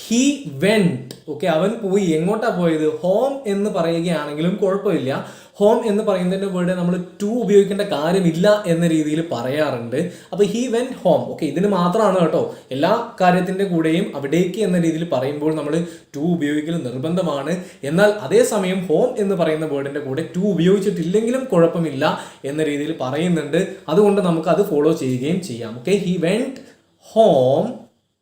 ഹി വെന്റ്. ഓക്കെ, അവൻ പോയി. എങ്ങോട്ടാ പോയത്? ഹോം എന്ന് പറയുകയാണെങ്കിലും കുഴപ്പമില്ല. ഹോം എന്ന് പറയുന്നതിൻ്റെ വേർഡ് നമ്മൾ ടു ഉപയോഗിക്കേണ്ട കാര്യമില്ല എന്ന രീതിയിൽ പറയാറുണ്ട്. അപ്പോൾ ഹി വെന്റ് ഹോം. ഓക്കെ, ഇതിന് മാത്രമാണ് കേട്ടോ. എല്ലാ കാര്യത്തിൻ്റെ കൂടെയും അവിടേക്ക് എന്ന രീതിയിൽ പറയുമ്പോൾ നമ്മൾ ടു ഉപയോഗിക്കൽ നിർബന്ധമാണ്. എന്നാൽ അതേസമയം ഹോം എന്ന് പറയുന്ന വേർഡിൻ്റെ കൂടെ ടു ഉപയോഗിച്ചിട്ടില്ലെങ്കിലും കുഴപ്പമില്ല എന്ന രീതിയിൽ പറയുന്നുണ്ട്. അതുകൊണ്ട് നമുക്ക് അത് ഫോളോ ചെയ്യുകയും ചെയ്യാം. Okay, he went home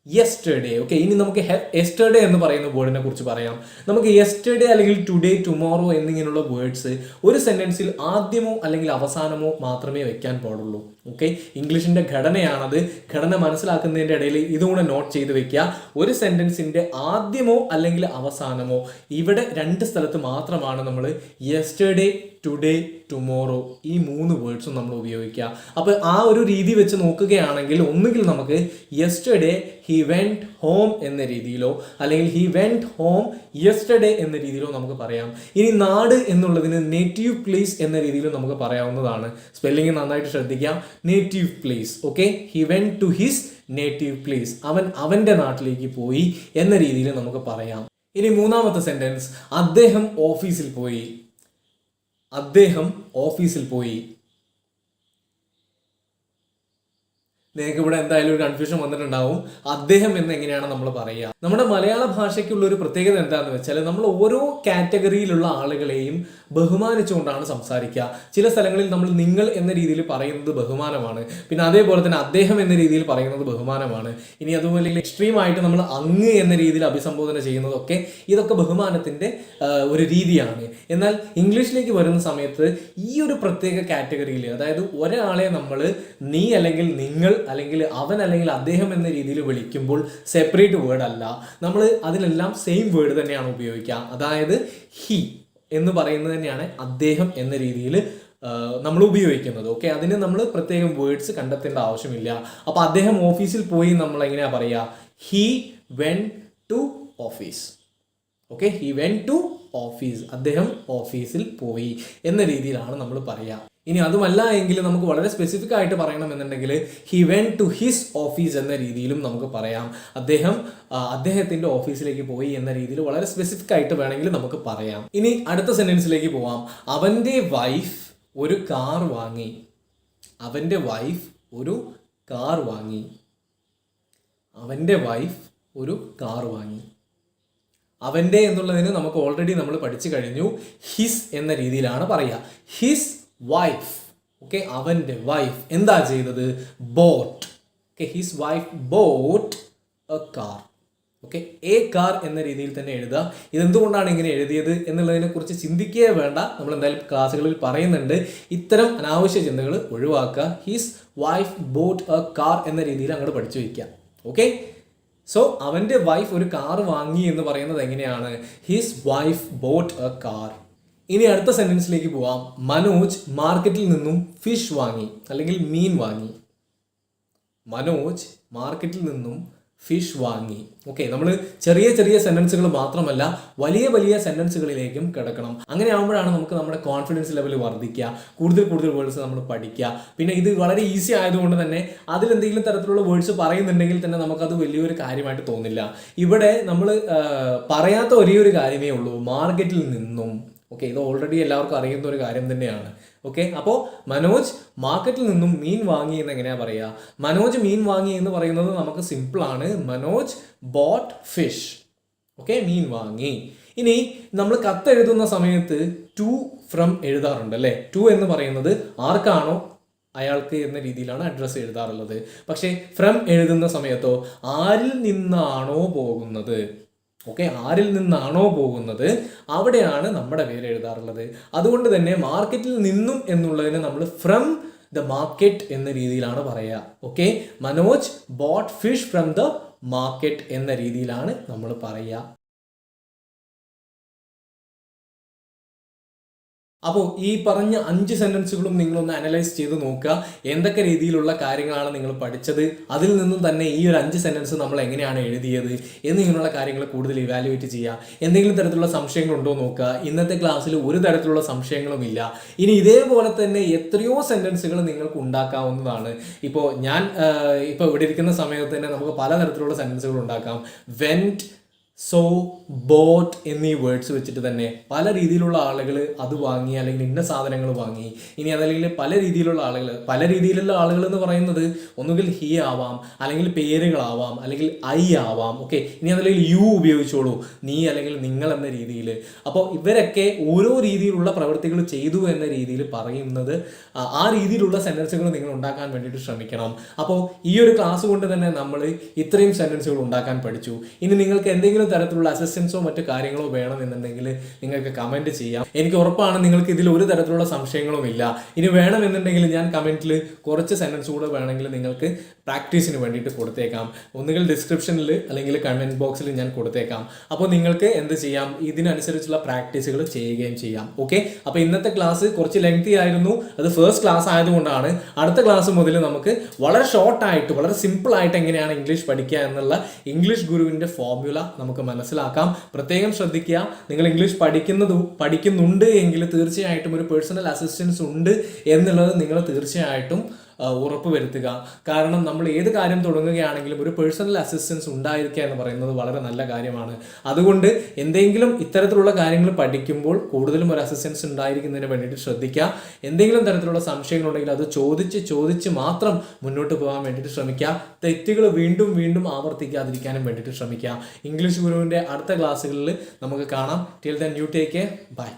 yesterday. Okay, ഇനി നമുക്ക് യെസ്റ്റർഡേ എന്ന് പറയുന്ന വേർഡിനെ കുറിച്ച് പറയാം. നമുക്ക് യെസ്റ്റർഡേ അല്ലെങ്കിൽ ടുഡേ, ടുമോറോ എന്നിങ്ങനെയുള്ള വേർഡ്സ് ഒരു സെൻറ്റൻസിൽ ആദ്യമോ അല്ലെങ്കിൽ അവസാനമോ മാത്രമേ വെക്കാൻ പാടുള്ളൂ. ഓക്കെ, ഇംഗ്ലീഷിൻ്റെ ഘടനയാണത്. ഘടന മനസ്സിലാക്കുന്നതിൻ്റെ ഇടയിൽ ഇതുകൂടെ നോട്ട് ചെയ്ത് വെക്കുക. ഒരു സെൻറ്റൻസിൻ്റെ ആദ്യമോ അല്ലെങ്കിൽ അവസാനമോ ഇവിടെ രണ്ട് സ്ഥലത്ത് മാത്രമാണ് നമ്മൾ യെസ്റ്റർഡേ, ടുഡേ, ടുമോറോ ഈ മൂന്ന് വേർഡ്സും നമ്മൾ ഉപയോഗിക്കുക. അപ്പോൾ ആ ഒരു രീതി വെച്ച് നോക്കുകയാണെങ്കിൽ ഒന്നുകിൽ നമുക്ക് യെസ്റ്റർഡേ ഹി വെന്റ് ഹോം എന്ന രീതിയിലോ അല്ലെങ്കിൽ ഹി വെന്റ് ഹോം യെസ്റ്റർഡേ എന്ന രീതിയിലോ നമുക്ക് പറയാം. ഇനി നാട് എന്നുള്ളതിന് നേറ്റീവ് പ്ലേസ് എന്ന രീതിയിലും നമുക്ക് പറയാവുന്നതാണ്. സ്പെല്ലിംഗ് നന്നായിട്ട് ശ്രദ്ധിക്കാം. Native place. Okay, he went to his native place. അവൻ അവൻ്റെ നാട്ടിലേക്ക് പോയി എന്ന രീതിയിൽ നമുക്ക് പറയാം. ഇനി മൂന്നാമത്തെ സെൻറ്റൻസ്, അദ്ദേഹം ഓഫീസിൽ പോയി. അദ്ദേഹം ഓഫീസിൽ പോയി. നിങ്ങൾക്ക് ഇവിടെ എന്തായാലും ഒരു കൺഫ്യൂഷൻ വന്നിട്ടുണ്ടാവും. അദ്ദേഹം എന്ന് എങ്ങനെയാണ് നമ്മൾ പറയുക? നമ്മുടെ മലയാള ഭാഷയ്ക്കുള്ള ഒരു പ്രത്യേകത എന്താണെന്ന് വെച്ചാൽ നമ്മൾ ഓരോ കാറ്റഗറിയിലുള്ള ആളുകളെയും ബഹുമാനിച്ചുകൊണ്ടാണ് സംസാരിക്കുക. ചില സ്ഥലങ്ങളിൽ നമ്മൾ നിങ്ങൾ എന്ന രീതിയിൽ പറയുന്നത് ബഹുമാനമാണ്. പിന്നെ അതേപോലെ തന്നെ അദ്ദേഹം എന്ന രീതിയിൽ പറയുന്നത് ബഹുമാനമാണ്. ഇനി അതുപോലെ എക്സ്ട്രീം ആയിട്ട് നമ്മൾ അങ്ങ് എന്ന രീതിയിൽ അഭിസംബോധന ചെയ്യുന്നതൊക്കെ ഇതൊക്കെ ബഹുമാനത്തിൻ്റെ ഒരു രീതിയാണ്. എന്നാൽ ഇംഗ്ലീഷിലേക്ക് വരുന്ന സമയത്ത് ഈ ഒരു പ്രത്യേക കാറ്റഗറിയിൽ, അതായത് ഒരാളെ നമ്മൾ നീ അല്ലെങ്കിൽ നിങ്ങൾ അല്ലെങ്കിൽ അവൻ അല്ലെങ്കിൽ അദ്ദേഹം എന്ന രീതിയിൽ വിളിക്കുമ്പോൾ സെപ്പറേറ്റ് വേർഡ് അല്ല, നമ്മൾ അതിലെല്ലാം സെയിം വേർഡ് തന്നെയാണ് ഉപയോഗിക്കുക. അതായത് ഹി എന്ന് പറയുന്നത് തന്നെയാണ് അദ്ദേഹം എന്ന രീതിയിൽ നമ്മൾ ഉപയോഗിക്കുന്നത്. ഓക്കെ, അതിന് നമ്മൾ പ്രത്യേകം വേർഡ്സ് കണ്ടെത്തേണ്ട ആവശ്യമില്ല. അപ്പോൾ അദ്ദേഹം ഓഫീസിൽ പോയി നമ്മൾ എങ്ങനെയാ പറയുക? He went to office. Okay, he went to office. അദ്ദേഹം ഓഫീസിൽ പോയി എന്ന രീതിയിലാണ് നമ്മൾ പറയുക. ഇനി അതുമല്ല എങ്കിൽ നമുക്ക് വളരെ സ്പെസിഫിക് ആയിട്ട് പറയണമെന്നുണ്ടെങ്കിൽ he went to his office എന്ന രീതിയിലും നമുക്ക് പറയാം. അദ്ദേഹത്തിൻ്റെ ഓഫീസിലേക്ക് പോയി എന്ന രീതിയിൽ വളരെ സ്പെസിഫിക് ആയിട്ട് വേണമെങ്കിൽ നമുക്ക് പറയാം. ഇനി അടുത്ത സെന്റൻസിലേക്ക് പോവാം. അവൻ്റെ വൈഫ് ഒരു കാർ വാങ്ങി. അവൻ്റെ വൈഫ് ഒരു കാർ വാങ്ങി. അവൻ്റെ വൈഫ് ഒരു കാർ വാങ്ങി. അവൻ്റെ എന്നുള്ളതിന് നമുക്ക് ഓൾറെഡി നമ്മൾ പഠിച്ചു കഴിഞ്ഞു. ഹിസ് എന്ന രീതിയിലാണ് പറയുക. His wife. ഓക്കെ, അവൻ്റെ വൈഫ് എന്താ ചെയ്തത്? Boat. Okay, his wife boat A car. Okay, A car എന്ന രീതിയിൽ തന്നെ എഴുതുക. ഇതെന്തുകൊണ്ടാണ് ഇങ്ങനെ എഴുതിയത് എന്നുള്ളതിനെ കുറിച്ച് ചിന്തിക്കുകയേ വേണ്ട. നമ്മൾ എന്തായാലും ക്ലാസ്സുകളിൽ പറയുന്നുണ്ട്. ഇത്തരം അനാവശ്യ ചിന്തകൾ ഒഴിവാക്കുക. His wife boat A car എന്ന രീതിയിൽ അങ്ങോട്ട് പഠിച്ചു വയ്ക്കുക. ഓക്കെ, സോ അവൻ്റെ വൈഫ് ഒരു കാർ വാങ്ങി എന്ന് പറയുന്നത് എങ്ങനെയാണ്? His wife boat A car. ഇനി അടുത്ത സെന്റൻസിലേക്ക് പോവാം. മനോജ് മാർക്കറ്റിൽ നിന്നും ഫിഷ് വാങ്ങി അല്ലെങ്കിൽ മീൻ വാങ്ങി. മനോജ് മാർക്കറ്റിൽ നിന്നും ഫിഷ് വാങ്ങി. ഓക്കെ, നമ്മൾ ചെറിയ ചെറിയ സെന്റൻസുകൾ മാത്രമല്ല വലിയ വലിയ സെന്റൻസുകളിലേക്കും കിടക്കണം. അങ്ങനെ ആകുമ്പോഴാണ് നമുക്ക് നമ്മുടെ കോൺഫിഡൻസ് ലെവൽ വർദ്ധിക്കുക, കൂടുതൽ കൂടുതൽ വേർഡ്സ് നമ്മൾ പഠിക്കുക. പിന്നെ ഇത് വളരെ ഈസി ആയതുകൊണ്ട് തന്നെ അതിലെന്തെങ്കിലും തരത്തിലുള്ള വേർഡ്സ് പറയുന്നുണ്ടെങ്കിൽ തന്നെ നമുക്കത് വലിയൊരു കാര്യമായിട്ട് തോന്നില്ല. ഇവിടെ നമ്മൾ പറയാത്ത ഒരേ ഒരു കാര്യമേ ഉള്ളൂ, മാർക്കറ്റിൽ നിന്നും. ഓക്കെ, ഇത് ഓൾറെഡി എല്ലാവർക്കും അറിയുന്ന ഒരു കാര്യം തന്നെയാണ്. ഓക്കെ, അപ്പോൾ മനോജ് മാർക്കറ്റിൽ നിന്നും മീൻ വാങ്ങി എന്ന് എങ്ങനെയാണ് പറയുക? മനോജ് മീൻ വാങ്ങി എന്ന് പറയുന്നത് നമുക്ക് സിമ്പിളാണ്. Manoj boat fish. ഓക്കെ, മീൻ വാങ്ങി. ഇനി നമ്മൾ കത്തെഴുതുന്ന സമയത്ത് ടു ഫ്രം എഴുതാറുണ്ട് അല്ലേ? ടു എന്ന് പറയുന്നത് ആർക്കാണോ അയാൾക്ക് എന്ന രീതിയിലാണ് അഡ്രസ്സ് എഴുതാറുള്ളത്. പക്ഷേ ഫ്രം എഴുതുന്ന സമയത്തോ ആരിൽ നിന്നാണോ പോകുന്നത്, ഓക്കെ, ആരിൽ നിന്നാണോ പോകുന്നത് അവിടെയാണ് നമ്മുടെ പേര് എഴുതാറുള്ളത്. അതുകൊണ്ട് തന്നെ മാർക്കറ്റിൽ നിന്നും എന്നുള്ളതിന് നമ്മൾ ഫ്രം ദ മാർക്കറ്റ് എന്ന രീതിയിലാണ് പറയുക. Okay, Manoj boat fish from the market എന്ന രീതിയിലാണ് നമ്മൾ പറയുക. അപ്പോൾ ഈ പറഞ്ഞ 5 സെന്റൻസുകളും നിങ്ങളൊന്ന് അനലൈസ് ചെയ്ത് നോക്കുക. എന്തൊക്കെ രീതിയിലുള്ള കാര്യങ്ങളാണ് നിങ്ങൾ പഠിച്ചത്, അതിൽ നിന്നും തന്നെ ഈ ഒരു 5 സെന്റൻസ് നമ്മൾ എങ്ങനെയാണ് എഴുതിയത് എന്നിങ്ങനെയുള്ള കാര്യങ്ങൾ കൂടുതൽ ഇവാലുവേറ്റ് ചെയ്യുക. എന്തെങ്കിലും തരത്തിലുള്ള സംശയങ്ങളുണ്ടോ നോക്കുക. ഇന്നത്തെ ക്ലാസ്സിൽ ഒരു തരത്തിലുള്ള സംശയങ്ങളുമില്ല. ഇനി ഇതേപോലെ തന്നെ എത്രയോ സെന്റൻസുകൾ നിങ്ങൾക്ക് ഉണ്ടാക്കാവുന്നതാണ്. ഇപ്പോൾ ഞാൻ ഇപ്പോൾ ഇവിടെ ഇരിക്കുന്ന സമയത്ത് തന്നെ നമുക്ക് പലതരത്തിലുള്ള സെന്റൻസുകൾ ഉണ്ടാക്കാം. വെന്റ്, സോ, ബോട്ട് എന്നീ വേർഡ്സ് വെച്ചിട്ട് തന്നെ പല രീതിയിലുള്ള ആളുകൾ അത് വാങ്ങി അല്ലെങ്കിൽ ഇന്ന സാധനങ്ങൾ വാങ്ങി. ഇനി അതല്ലെങ്കിൽ പല രീതിയിലുള്ള ആളുകൾ എന്ന് പറയുന്നത് ഒന്നുകിൽ ഹി ആവാം, അല്ലെങ്കിൽ പേരുകളാവാം, അല്ലെങ്കിൽ ഐ ആവാം. ഓക്കെ, ഇനി അതല്ലെങ്കിൽ യു ഉപയോഗിച്ചോളൂ, നീ അല്ലെങ്കിൽ നിങ്ങൾ എന്ന രീതിയിൽ. അപ്പോൾ ഇവരൊക്കെ ഓരോ രീതിയിലുള്ള പ്രവൃത്തികൾ ചെയ്തു എന്ന രീതിയിൽ പറയുന്നത്, ആ രീതിയിലുള്ള സെന്റൻസുകൾ നിങ്ങൾ ഉണ്ടാക്കാൻ വേണ്ടിയിട്ട് ശ്രമിക്കണം. അപ്പോൾ ഈ ഒരു ക്ലാസ് കൊണ്ട് തന്നെ നമ്മൾ ഇത്രയും സെന്റൻസുകൾ ഉണ്ടാക്കാൻ പഠിച്ചു. ഇനി നിങ്ങൾക്ക് എന്തെങ്കിലും തരത്തിലുള്ള അസിസ്റ്റൻസോ മറ്റു കാര്യങ്ങളോ വേണമെന്നുണ്ടെങ്കിൽ നിങ്ങൾക്ക് കമന്റ് ചെയ്യാം. എനിക്ക് ഉറപ്പാണ് നിങ്ങൾക്ക് ഇതിൽ ഒരു തരത്തിലുള്ള സംശയങ്ങളും ഇല്ല. ഇനി വേണമെന്നുണ്ടെങ്കിൽ ഞാൻ കമന്റിൽ കുറച്ച് സെന്റൻസ് കൂടെ വേണമെങ്കിൽ നിങ്ങൾക്ക് പ്രാക്ടീസിന് വേണ്ടിയിട്ട് കൊടുത്തേക്കാം. ഒന്നുകിൽ ഡിസ്ക്രിപ്ഷനിൽ അല്ലെങ്കിൽ കമന്റ് ബോക്സിൽ ഞാൻ കൊടുത്തേക്കാം. അപ്പോൾ നിങ്ങൾക്ക് എന്ത് ചെയ്യാം, ഇതിനനുസരിച്ചുള്ള പ്രാക്ടീസുകൾ ചെയ്യുകയും ചെയ്യാം. ഓക്കെ, അപ്പോൾ ഇന്നത്തെ ക്ലാസ് കുറച്ച് ലെങ്തി ആയിരുന്നു. അത് ഫസ്റ്റ് ക്ലാസ് ആയതുകൊണ്ടാണ്. അടുത്ത ക്ലാസ് മുതൽ നമുക്ക് വളരെ ഷോർട്ടായിട്ട് വളരെ സിമ്പിൾ ആയിട്ട് എങ്ങനെയാണ് ഇംഗ്ലീഷ് പഠിക്കുക എന്നുള്ള ഇംഗ്ലീഷ് ഗുരുവിൻ്റെ ഫോർമുല നമുക്ക് മനസ്സിലാക്കാം. പ്രത്യേകം ശ്രദ്ധിക്കുക, നിങ്ങൾ ഇംഗ്ലീഷ് പഠിക്കുന്നുണ്ട് എങ്കിൽ തീർച്ചയായിട്ടും ഒരു പേഴ്സണൽ അസിസ്റ്റൻസ് ഉണ്ട് എന്നുള്ളത് നിങ്ങൾ തീർച്ചയായിട്ടും ഉറപ്പുവരുത്തുക. കാരണം നമ്മൾ ഏത് കാര്യം തുടങ്ങുകയാണെങ്കിലും ഒരു പേഴ്സണൽ അസിസ്റ്റൻസ് ഉണ്ടായിരിക്കുക എന്ന് പറയുന്നത് വളരെ നല്ല കാര്യമാണ്. അതുകൊണ്ട് എന്തെങ്കിലും ഇത്തരത്തിലുള്ള കാര്യങ്ങൾ പഠിക്കുമ്പോൾ കൂടുതലും ഒരു അസിസ്റ്റൻസ് ഉണ്ടായിരിക്കുന്നതിന് വേണ്ടിയിട്ട് ശ്രദ്ധിക്കുക. എന്തെങ്കിലും തരത്തിലുള്ള സംശയങ്ങളുണ്ടെങ്കിൽ അത് ചോദിച്ച് മാത്രം മുന്നോട്ട് പോകാൻ വേണ്ടിയിട്ട് ശ്രമിക്കുക. തെറ്റുകൾ വീണ്ടും വീണ്ടും ആവർത്തിക്കാതിരിക്കാനും വേണ്ടിയിട്ട് ശ്രമിക്കുക. ഇംഗ്ലീഷ് ഗുരുവിൻ്റെ അടുത്ത ക്ലാസ്സുകളിൽ നമുക്ക് കാണാം. Till then you take care. By.